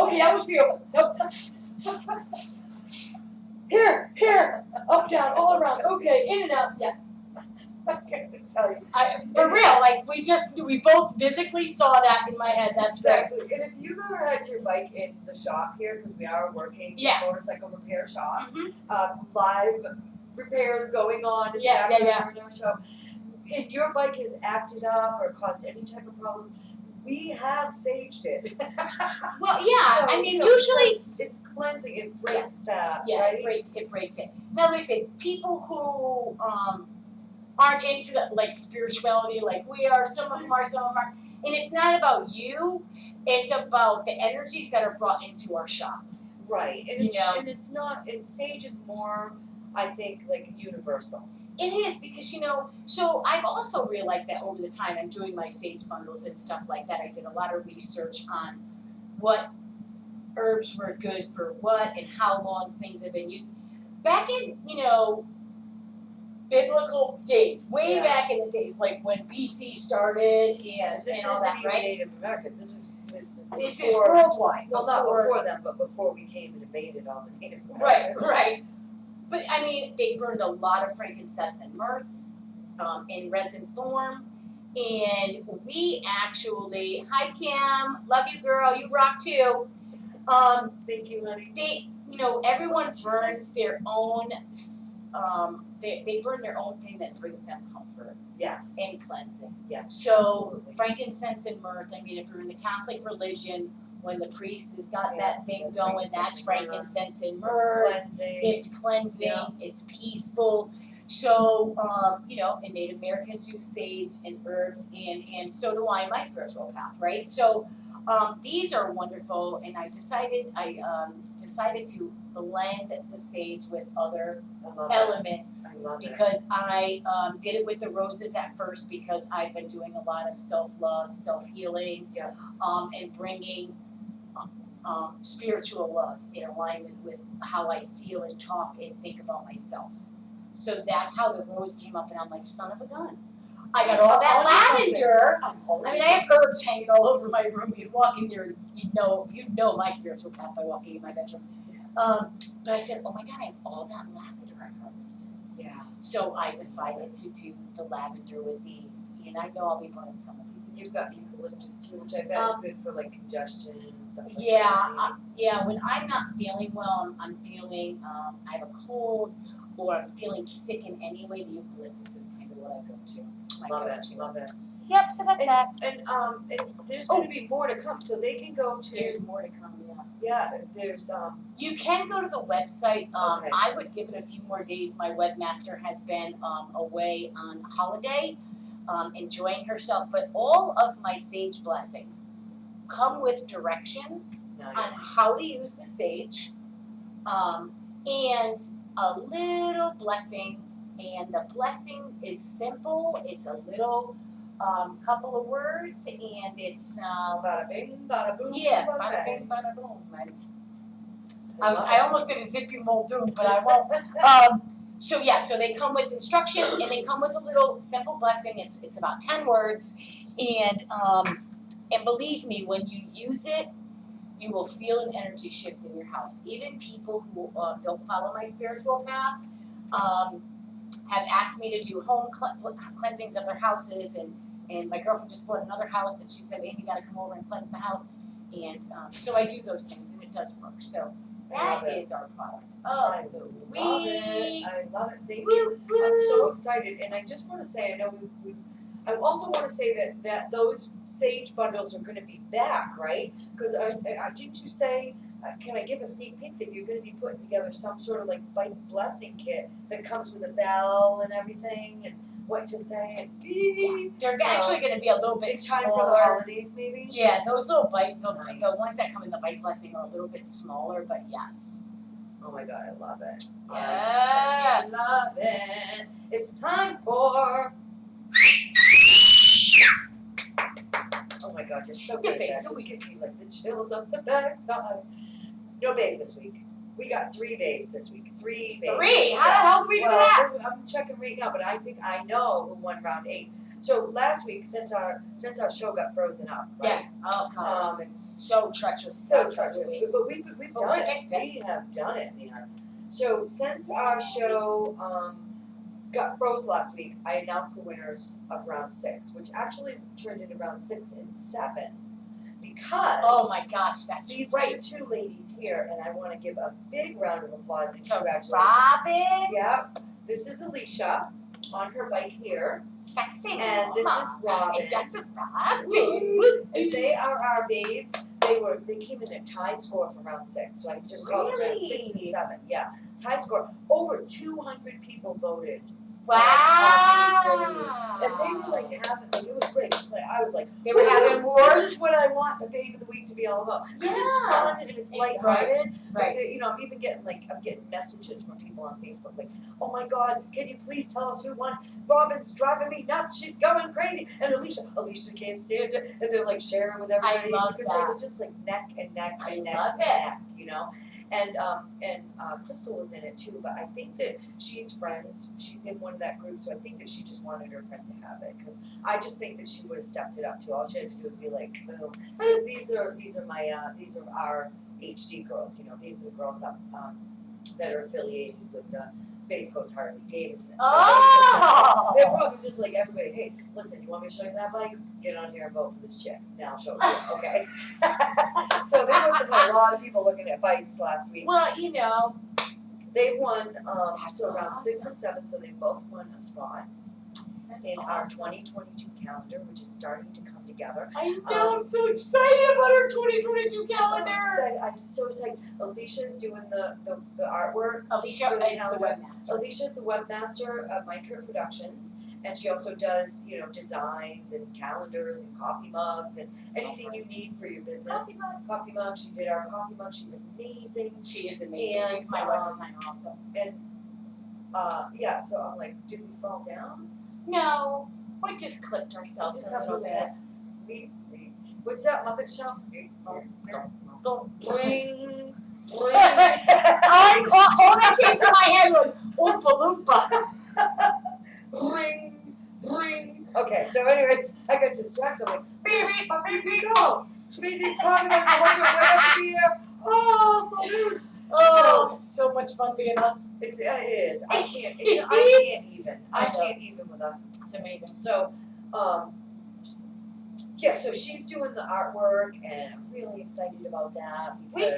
Okay, that was for you. Nope. Here, up, down, all around. Okay, in and out. Yeah. I can't tell you. For real, like we both physically saw that in my head. That's right. Exactly. And if you've ever had your bike in the shop here, because we are working motorcycle repair shop, live repairs going on in the show. If your bike has acted up or caused any type of problems, we have saged it. Well, yeah. So, I mean, usually it's cleansing. It breaks that. Yeah, right? it breaks it. Now listen, people who aren't into the, like spirituality, like we are, some of them are, and it's not about you. It's about the energies that are brought into our shop. Right, and it's not. And sage is more, I think, like universal. It is, because so I've also realized that over the time I'm doing my sage bundles and stuff like that. I did a lot of research on what herbs were good for what and how long things have been used. Back in, biblical days, way back in the days, like when BC started and all that, right? Native Americans. This is worldwide. Well, not before them, but before we came and invaded all the Native Americans. Right. But I mean, they burned a lot of frankincense and myrrh in resin form. And we actually, hi Kim, love you girl, you rock too. Thank you, honey. Everyone burns their own, they burn their own thing that brings them comfort. Yes. And cleansing. Yes. So absolutely. Frankincense and myrrh, I mean, if you're in the Catholic religion, when the priest has got that thing going, that's frankincense and myrrh. It's cleansing, it's peaceful. So, and Native Americans use sage and herbs, and so do I in my spiritual path, right? So, these are wonderful, and I decided to blend the sage with other elements, because I did it with the roses at first, because I've been doing a lot of self-love, self-healing, and bringing spiritual love in alignment with how I feel and talk and think about myself. So that's how the rose came up, and I'm like, son of a gun. I got all that lavender. I mean, I have herbs hanging all over my room. You'd walk in there, you'd know my spiritual path by walking in my bedroom. But I said, oh my God, I have all that lavender I harvested. Yeah. So I decided to do the lavender with these, and I know I'll be burning some of these. You've got eucalyptus too, which I bet is good for like congestion and stuff like that. Yeah, when I'm not feeling well, I'm feeling, I have a cold, or I'm feeling sick in any way, the eucalyptus is kind of what I go to. Love it. Yep, so that's that. And there's going to be more to come, so they can go to. There's more to come, yeah. There's You can go to the website. I would give it a few more days. My webmaster has been away on holiday, enjoying herself. But all of my sage blessings come with directions on how to use the sage, and a little blessing. And the blessing is simple. It's a little couple of words, and it's bada bing, bada boom. Yeah, bada bing, bada boom. I almost did a zippy moldum, but I won't. So they come with instructions, and they come with a little simple blessing. It's about 10 words, and believe me, when you use it, you will feel an energy shift in your house. Even people who don't follow my spiritual path have asked me to do home cleansings of their houses, and my girlfriend just bought another house, and she said, Amy, you gotta come over and cleanse the house. And so I do those things, and it does work. So that is our product. I love it. I love it. Thank you. I'm so excited, and I just want to say, I know I also want to say that those sage bundles are going to be back, right? Because didn't you say? Can I give a sneak peek that you're going to be putting together some sort of like bike blessing kit that comes with a bell and everything, and what to say and beep. They're actually going to be a little bit It's time smaller. for the holidays, maybe. Yeah, those little bike, the Nice. ones that come in the bike blessing are a little bit smaller, but yes. Oh my God, I love it. Yes. I love it. It's time for. Oh my God, you're so good. That just gives me like the chills up the backside. No babe this week. We got 3 babes this week. 3 babes. 3? How the hell do we do that? I'm checking right now, but I think I know who won round 8. So last week, since our show got frozen up, right? Yeah. Oh God. It's so treacherous. so treacherous. But we've But done we it. fixed it. We have done it, man. So since our show got froze last week, I announced the winners of round 6, which actually turned into round 6 and 7. Because Oh my gosh, that's these right. are the 2 ladies here, and I want to give a big round of applause and To congratulations. Robin. Yeah, this is Alicia on her bike here, Sexy and this is Robin. And that's a Robin. Woo! And they are our babes. They came in a tie score for round 6, so I just called it round 6 and Really? 7. Yeah, tie score. Over 200 people voted. Wow. And they were like having, like, it was great. Just like I was like, They were having this wars. is what I want the babe of the week to be all about. Because it's Yeah. fun and it's lighthearted. But Right. you know, I'm even getting I'm getting messages from people on Facebook like, oh my God, can you please tell us who won? Robin's driving me nuts. She's going crazy. And Alicia can't stand it. And they're like sharing with everybody love because that. they were just like neck and neck I and neck love and it. neck, you know. And Crystal was in it too, but I think that she's friends. She's in one of that group, so I think that she just wanted her friend to have it because I just think that she would have stepped it up too. All she had to do was be like, boom. Because these are our HD girls. You know, these are the girls that are affiliated with the Space Coast Harley Davidson. So Oh. they're probably just like everybody. Hey, listen, you want me to show you that bike? Get on here and vote for this chick. Now I'll show it to you. Okay. So there must have been a lot of people looking at bikes last week. Well, you know. They won That's so around 6 awesome. and 7, so they both won a spot That's in our awesome. 2022 calendar, which is starting to come together. I know. I'm so excited about our 2022 calendar. I'm so excited. Alicia's doing the artwork. Alicia For the is the calendar. webmaster. Alicia's the webmaster of Mind Trip Productions, and she also does, you know, designs and calendars and coffee mugs and anything you need for your business. Coffee mugs. Coffee mug. She did our coffee mug. She's amazing. She is amazing. And, She's my web designer also. And yeah, so I'm like, did we fall down? No, we just clipped ourselves Just a have little to bit. What's that Muppet Show? Don't. Bling, bling. All that came to my head was Oompa Loompa. Ring, ring. Okay, so anyways, I got distracted. I'm like, beep, beep, go. She made these comments. I wonder where to be here. Oh, so cute. Oh, it's so much fun being us. It is. I can't even. I can't even with us. It's amazing. So, yeah, so she's doing the artwork, and I'm really excited about that. We've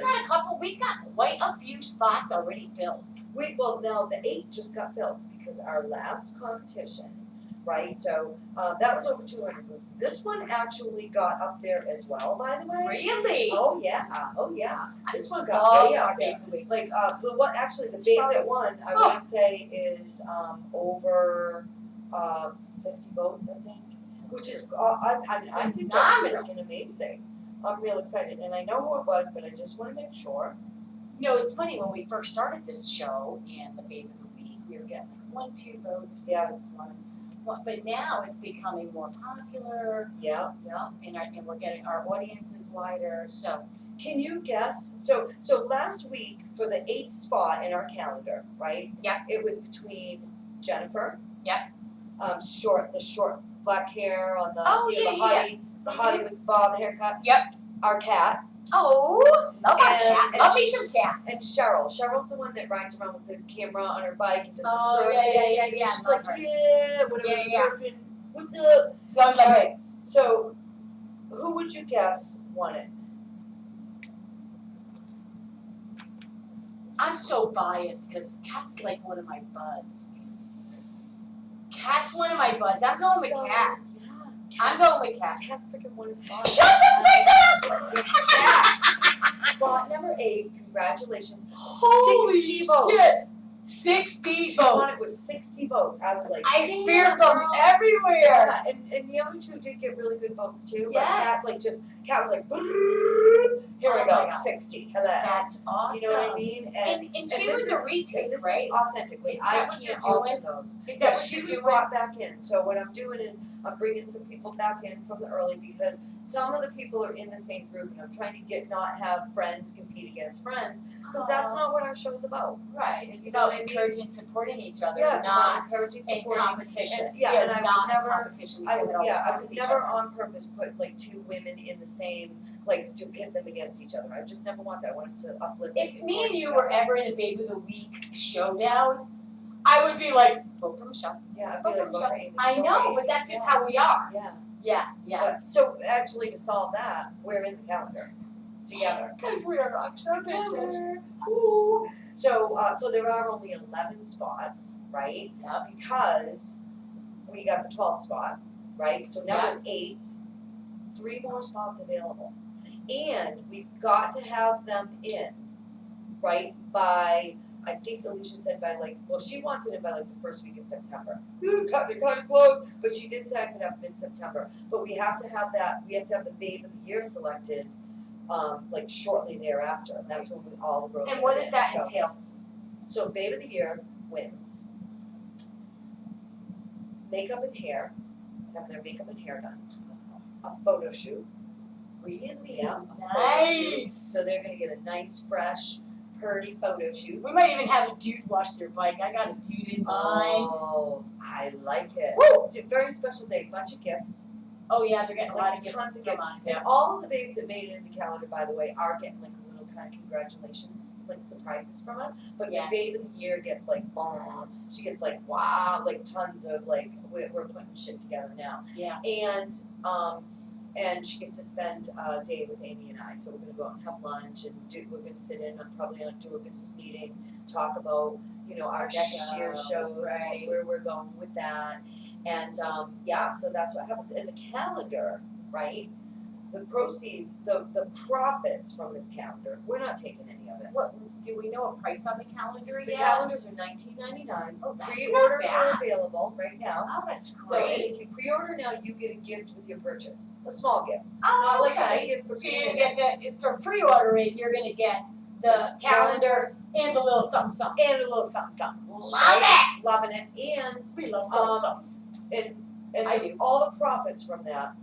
got quite a few spots already filled. Well, now the 8 just got filled because our last competition, right? So that was over 200 booths. This one actually got up there as well, by the way. Really? Oh yeah. This one got Love way our up there. baby. Like the one actually the babe that won, I want to say is over 50 votes, I think, which is I think that's Phenomenal. freaking amazing. I'm real excited, and I know who it was, but I just want to make sure. You know, it's funny when we first started this show and the Babe of the Week, we were getting like 1, 2 votes for this one. But now it's becoming more popular. Yeah. Yeah, and we're getting our audience is wider. So Can you guess? So last week for the 8th spot in our calendar, right? Yep. It was between Jennifer. Yep. The short black hair on the Oh, you know, yeah. the hottie with the bob haircut. Yep. Our cat love our cat. and Love me some cat. and Cheryl. Cheryl's the one that rides around with the camera on her bike and does the Oh surfing. yeah. She's Love like, her. yeah, whatever, Yeah. surfing. What's up? Sounds All like right. So, who would you guess won it? I'm so biased because Cat's like one of my buds. Cat's one of my buds. I'm going with Cat. Yeah. I'm going with Cat. Cat freaking won a spot. Shut the freak up! Cat. Spot number 8. Congratulations. Holy 60 votes. shit! 60 She won votes. it with 60 votes. I was like, I damn, speared them girl. everywhere. Yeah, and the other 2 did get really good votes too. But Yes. Cat was like, here Oh we my go, God. 60. Hello. That's awesome. You know what I mean? And she this was a is- retake, and this right? is authentically. Is I that what you're can't alter doing? those. Is that what she you're was doing? brought back in. So what I'm doing is I'm bringing some people back in from the early because some of the people are in the same group, and I'm trying to not have friends compete against friends because that's not what our show's about. Right. It's You know about what I mean? encouraging, supporting each other, Yeah, it's about not encouraging, in supporting. competition. And- yeah, We are and I would not never- in competition. We I say that all the I time would with each never other. on purpose put like 2 women in the same, like to pit them against each other. I just never want that. I want us to uplift. If and me support and each you other. were ever in a Babe of the Week showdown, I would be like, vote for Michelle. Yeah, I'd Vote be for like, vote Michelle. for Amy, I vote for know, Amy. but that's just Yeah. how we are. Yeah. Yeah. But, so actually, to solve that, we're in the calendar together. Because we are rockstar bitches. Together. Ooh. So there are only 11 spots, right? Yep. Because we got the 12th spot, right? So now Yeah. there's 8. 3 more spots available, and we've got to have them in, right? By I think Alicia said by she wants it in by like the first week of September. Ooh, cutting it close. But she did say I could have mid-September. But we have to have that. We have to have the Babe of the Year selected, like shortly thereafter. And that's when all the girls. And what are does in. that entail? So Babe of the Year wins makeup and hair, having their makeup and hair done. That's awesome. A photo shoot. Really? Yeah. A photo shoot. Nice. So they're gonna get a nice, fresh, purdy photo shoot. We might even have a dude wash their bike. I got a dude in mind. Oh, I like it. Woo! Very special day. Bunch of gifts. Oh yeah, they're getting a lot Like of gifts tons of from gifts. us. And all of the babes that made it in the calendar, by the way, are getting like a little kind of congratulations, like surprises from us. But Yeah. the Babe of the Year gets like, she gets like, wow, like tons of like, we're putting shit together now. Yeah. And she gets to spend a day with Amy and I. So we're gonna go out and have lunch, and we're gonna sit in. I'm probably gonna do a business meeting, talk about our next year's shows, right. and where we're going with that. And so that's what happens in the calendar, right? The proceeds, the profits from this calendar, we're not taking any of it. What do we know a price on the calendar The yet? calendars are $19.99. Oh, that's Pre-orders not are bad. available right now. Oh, that's So and great. if you pre-order now, you get a gift with your purchase, a small gift, Oh, not like a okay. big gift for So you're being gonna in get the for pre-ordering. You're gonna get the calendar and a little something something. and a little something, something. Love it. Loving it, and We love something something. I do. all the profits from that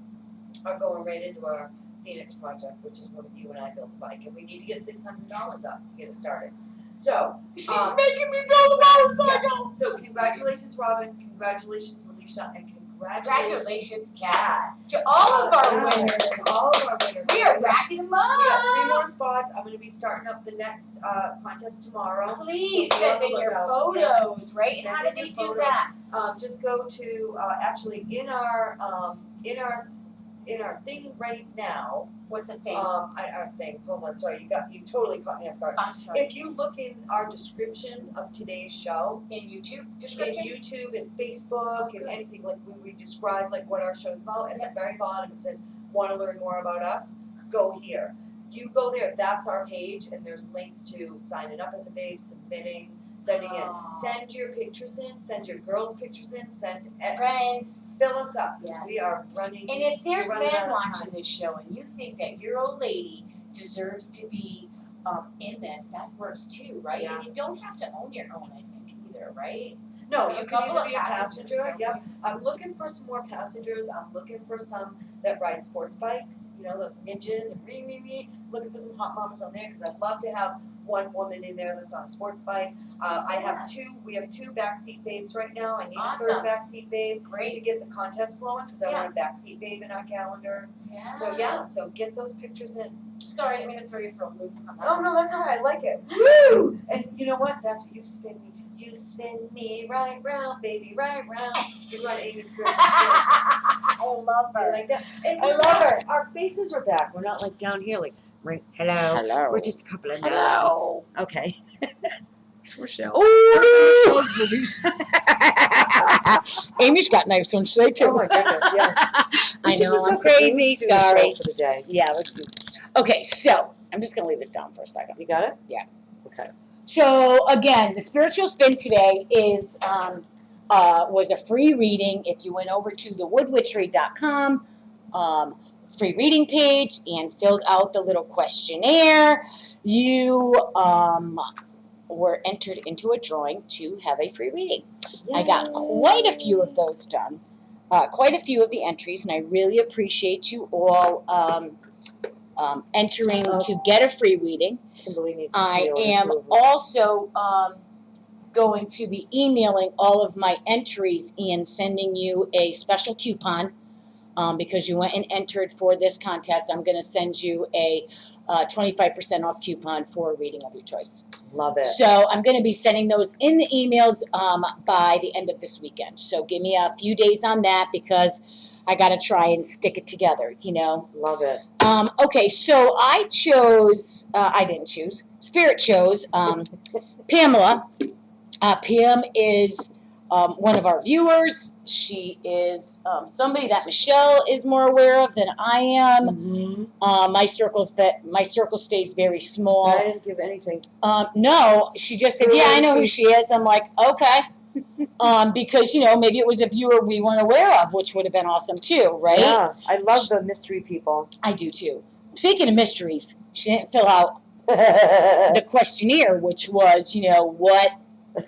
are going right into our Phoenix project, which is what you and I built a bike, and we need to get $600 up to get it started. So She's Um, making me build a motorcycle. so congratulations, Robin. Congratulations, Alicia, and congratulations, Congratulations, Kat, to all of our Yes, winners. all of our winners. We are racking them up. We got 3 more spots. I'm going to be starting up the next contest tomorrow. Please So send we'll in your look out. Yeah. photos, right? And Send how in do they your do photos. that? Just go to actually in our thing right now. What's a thing? Our thing. Hold on, sorry, you totally caught me off guard. I'm sorry. If you look in our description of today's show, In YouTube in description? YouTube and Facebook and anything, like we describe like what our show's about, and at the very bottom it says, want to learn more about us? Go here. You go there, that's our page, and there's links to signing up as a babe, submitting, sending in. Aw. Send your pictures in, send your girls' pictures in, Friends. fill us up, because Yes. we are running. And if there's we're running out men of watching time. this show and you think that your old lady deserves to be in this, that works too, right? Yeah. And you don't have to own your own, I think, either, right? No, A you can couple either of be a passengers, passenger, don't yep. I'm looking for some more passengers. I'm looking for some that ride sports bikes, those ninjas and looking for some hot mamas on there, because I'd love to have one woman in there that's on a sports bike. We have 2 backseat babes right now. I need a Awesome. 3rd backseat babe Great. to get the contest flowing, because I Yeah. want a backseat babe in our calendar. Yeah. So get those pictures in. Sorry, I didn't mean to throw you for a loop. Oh no, that's all right. I like it. Woo! And you know what? That's what you spin me. You spin me right round, baby, right round. You run Amy's spirit. I love You her. like that? And I love her. our faces are back. We're not like down here, like right. Hello. Hello. We're just a couple of Hello. nods. Okay. Michelle. Ooh. Amy's got nice ones today too. Oh my goodness, yes. I should know, just I'm have the crazy, booze do the show sorry. for the day. Yeah, let's do this. Okay, so I'm just gonna leave this down for a second. You got it? Yeah. Okay. So again, the spiritual spin today is was a free reading. If you went over to the woodwitchery.com free reading page and filled out the little questionnaire, you were entered into a drawing to have a free reading. Yay. I got quite a few of those done, quite a few of the entries, and I really appreciate you all entering to get a free reading. I am also going to be emailing all of my entries and sending you a special coupon because you went and entered for this contest. I'm going to send you a 25% off coupon for a reading of your choice. Love it. So I'm going to be sending those in the emails by the end of this weekend. So give me a few days on that because I got to try and stick it together, you know. Love it. Okay, so I chose, I didn't choose, Spirit chose Pamela. Pam is one of our viewers. She is somebody that Michelle is more aware of than I am. Mm-hmm. My circle stays very small. I didn't give anything. No, she just said, "Yeah, I know who she is." I'm like, okay, because you know maybe it was a viewer we weren't aware of, which would have been awesome too, right? Yeah, I love the mystery people. I do too. Speaking of mysteries, she didn't fill out the questionnaire, which was, you know, what do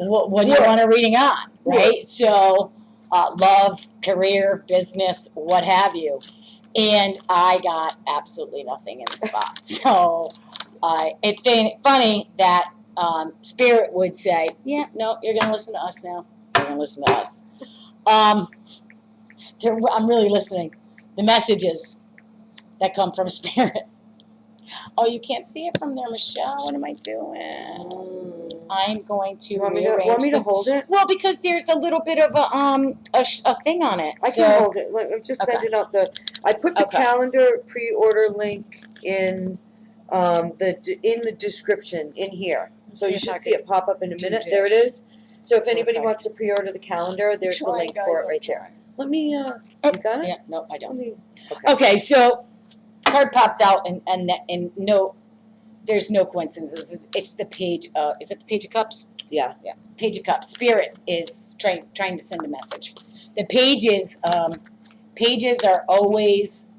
you want a reading on, right? So, love, career, business, what have you. And I got absolutely nothing in the spot. So, it's funny that Spirit would say, yeah, no, you're going to listen to us now. You're going to listen to us. I'm really listening. The messages that come from Spirit. Oh, you can't see it from there, Michelle. What am I doing? I'm going to rearrange want me to this. hold it? Well, because there's a little bit of a thing on it. I can hold it. I'm just sending out I put the calendar pre-order link in the description in here. So you should see it pop up in a minute. There it is. So if anybody wants to pre-order the calendar, there's the link for it right there. Let me, you got it? Yeah, no, I don't. Okay, so card popped out and no, there's no coincidences. It's the page, is it the Page of Cups? Yeah. Yeah, Page of Cups. Spirit is trying to send a message. The pages are always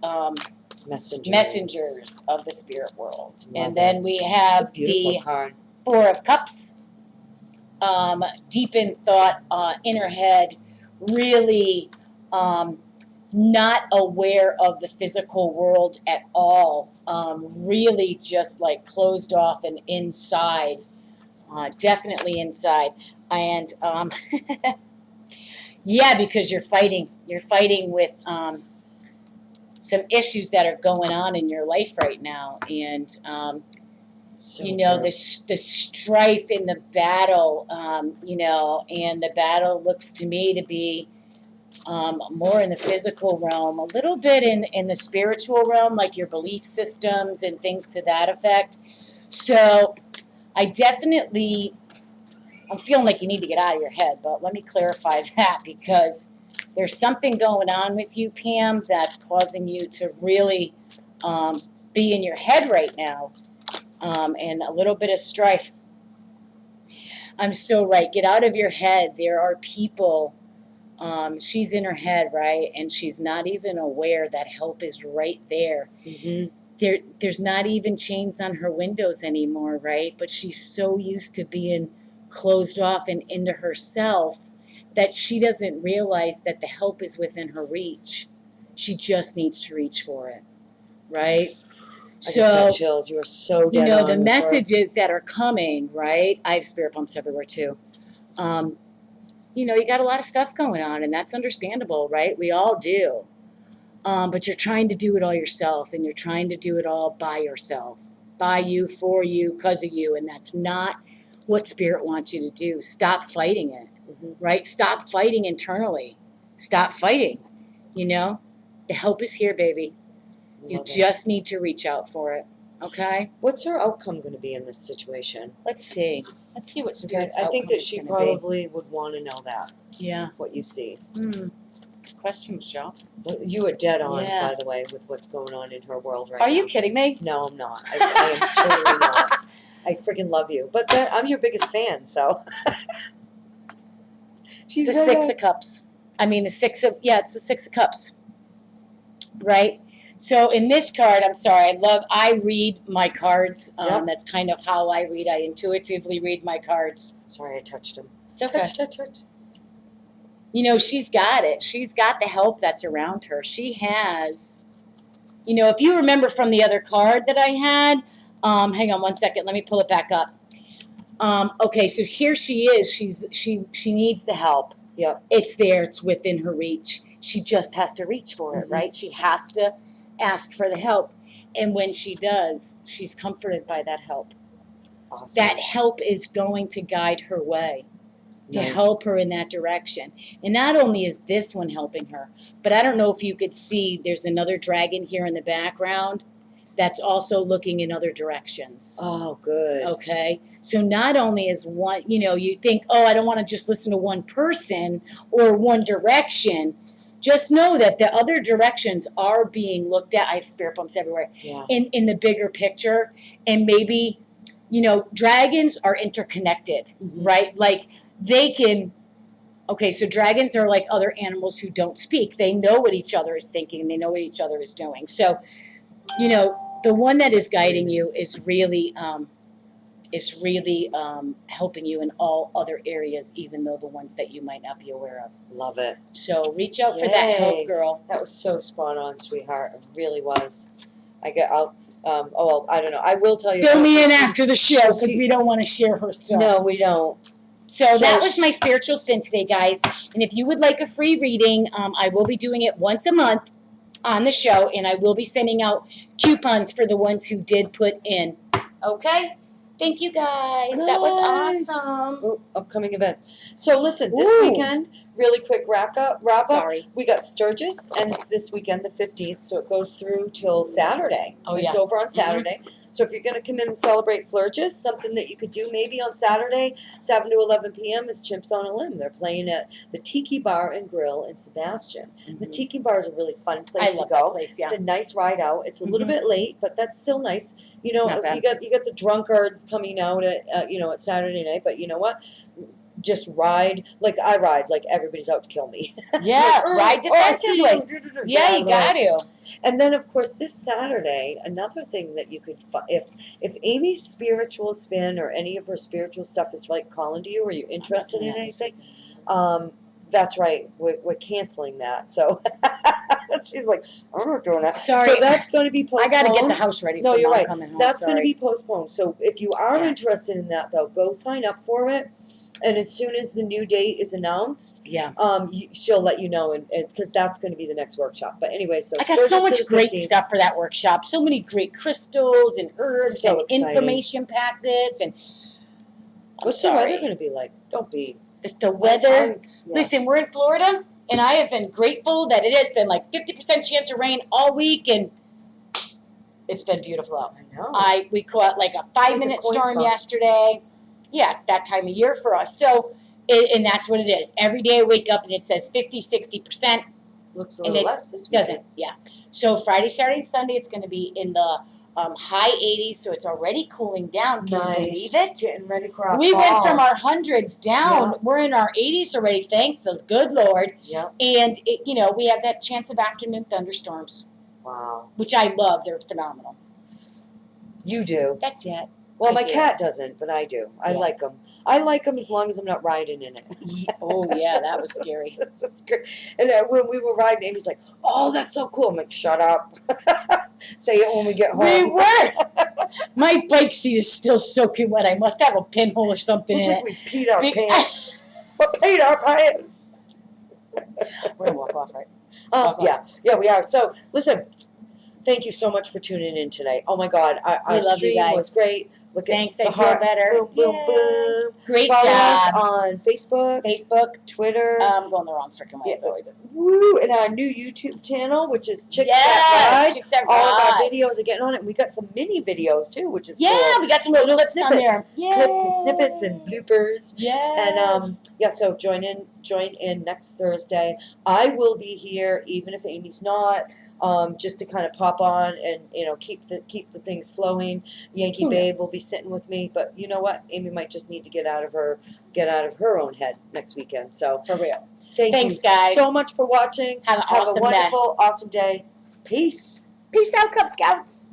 messengers of the spirit world. And then we have the card. Four of Cups, deep in thought, in her head, really not aware of the physical world at all, really just like closed off and inside, definitely inside. And yeah, because you're fighting with some issues that are going on in your life right now. And you know, the strife in the battle, you know, and the battle looks to me to be more in the physical realm, a little bit in the spiritual realm, like your belief systems and things to that effect. So I'm feeling like you need to get out of your head, but let me clarify that because there's something going on with you, Pam, that's causing you to really be in your head right now, and a little bit of strife. I'm so right. Get out of your head. There are people, she's in her head, right? And she's not even aware that help is right there. Mm-hmm. There's not even chains on her windows anymore, right? But she's so used to being closed off and into herself that she doesn't realize that the help is within her reach. She just needs to reach for it, right? I just got chills. You are so dead on. The messages that are coming, right? I have spirit bumps everywhere too. You know, you got a lot of stuff going on, and that's understandable, right? We all do. But you're trying to do it all yourself, and you're trying to do it all by yourself. By you, for you, because of you, and that's not what Spirit wants you to do. Stop fighting it, right? Stop fighting internally. Stop fighting. You know, the help is here, baby. You Love it. just need to reach out for it. Okay? What's her outcome going to be in this situation? Let's see. Let's see what 'Cause Spirit's I think outcome that is she gonna probably would want to know that, be. Yeah. what you see. Good question, Michelle. But you are dead on, Yeah. by the way, with what's going on in her world right Are now. you kidding me? No, I'm not. I am totally not. I freaking love you. But I'm your biggest fan, so. She's the Six of Cups. I mean, it's the Six of Cups. Right? So in this card, I'm sorry, I read my cards. Yep. That's kind of how I read. I intuitively read my cards. Sorry, I touched him. It's okay. Touch. You know, she's got it. She's got the help that's around her. She has, you know, if you remember from the other card that I had, hang on one second. Let me pull it back up. Okay, so here she is. She needs the help. Yep. It's there. It's within her reach. She just has to reach for it, right? She has to ask for the help. And when she does, she's comforted by that help. Awesome. That help is going to guide her way to Nice. help her in that direction. And not only is this one helping her, but I don't know if you could see there's another dragon here in the background that's also looking in other directions. Oh, good. Okay? So not only is one, you know, you think, oh, I don't want to just listen to one person or one direction. Just know that the other directions are being looked at. I have spirit bumps everywhere. Yeah. In the bigger picture. And maybe, you know, dragons are interconnected, right? Like they can, okay, so dragons are like other animals who don't speak. They know what each other is thinking. They know what each other is doing. So, you know, the one that is guiding you is really helping you in all other areas, even though the ones that you might not be aware of. Love it. So reach out for that help, Yay. girl. That was so spot on, sweetheart. It really was. I don't know. I will tell you. Fill about me in this. after the show because we don't want to share her stuff. No, we don't. So that was my spiritual spin today, guys. And if you would like a free reading, I will be doing it once a month on the show, and I will be sending out coupons for the ones who did put in. Okay? Thank you, guys. That was Nice. awesome. Oh, upcoming events. So listen, this Ooh. weekend, really quick wrap up. Sorry. We got Sturgis, and it's this weekend, the 15th, so it goes through till Saturday. Oh, It's yeah. over on Saturday. So if you're going to come in and celebrate Flurgis, something that you could do maybe on Saturday, 7 to 11 p.m. is Chimps on a Limb. They're playing at the Tiki Bar and Grill in Sebastian. The Tiki Bar is a really fun place I to love go. that place, yeah. It's a nice ride out. It's a little bit late, but that's still nice. You know, Not you bad. got the drunkards coming out at at Saturday night, but you know what? Just ride like I ride, like everybody's out to kill me. Yeah, ride I see you. defensively. Yeah, you got to. And then, of course, this Saturday, another thing that you could, if Amy's spiritual spin or any of her spiritual stuff is like calling to you, or you're interested in anything, that's right. We're canceling that. So she's like, I'm not doing that. Sorry. So that's going to be postponed. I got to get the house ready No, for you're Mom right. coming home. That's going to Sorry. be postponed. So if you are Yeah. interested in that, though, go sign up for it. And as soon as the new date is announced, Yeah. she'll let you know, and because that's going to be the next workshop. But anyway, so I got so Sturgis much to the great 15th. stuff for that workshop. So many great crystals and herbs So and exciting. information packets. And What's the weather going to be like? Don't be. It's the weather. Yeah. Listen, we're in Florida, and I have been grateful that it has been like 50% chance of rain all week, and it's been beautiful out. I know. We caught like a 5-minute coin storm toss. yesterday. Yeah, it's that time of year for us. So, and that's what it is. Every day I wake up and it says 50, 60%. Looks a and little it less this week. Doesn't, yeah. So Friday, Saturday, and Sunday, it's going to be in the high 80s, so it's already cooling down. Can you believe it? Getting ready for our We fall. went from our hundreds down. Yeah. We're in our 80s already, thank the good Lord. Yeah. And, we have that chance of afternoon thunderstorms, Wow. which I love. They're phenomenal. You do. That's it. Well, I my do. cat doesn't, but I do. I Yeah. like them. I like them as long as I'm not riding in it. Oh, yeah, that was scary. That's great. And then when we were riding, Amy's like, "Oh, that's so cool." I'm like, "Shut up." Say it when we get home. We were. My bike seat is still soaking wet. I must have a pinhole or something in it. We peed our Big- pants. We peed our pants. We're going to walk off, right? Walk off. Yeah, we are. So, listen, thank you so much for tuning in today. Oh, my God. Our We love you stream guys. was great. Look at Thanks, the I feel heart. better. Boom, boom, Yay. boom. Great Follow us job. on Facebook, Facebook. Twitter. I'm going the wrong freaking way as Yeah. always. Woo! And our new YouTube channel, which is Chick Yes, That Ride. Chicks That All of our Ride. videos are getting on it. And we got some mini videos too, which is Yeah, cool. we got some little clips on snippets. there. Yay. Clips and snippets and bloopers. Yes. And yeah, so join in next Thursday. I will be here, even if Amy's not, just to kind of pop on and keep the things flowing. Yankee Who Babe will knows? be sitting with me, but you know what? Amy might just need to get out of her own head next weekend. So For real. thanks, Thanks, guys. so much for watching. Have an Have awesome a wonderful, awesome day. Peace. Peace out, Cub Scouts.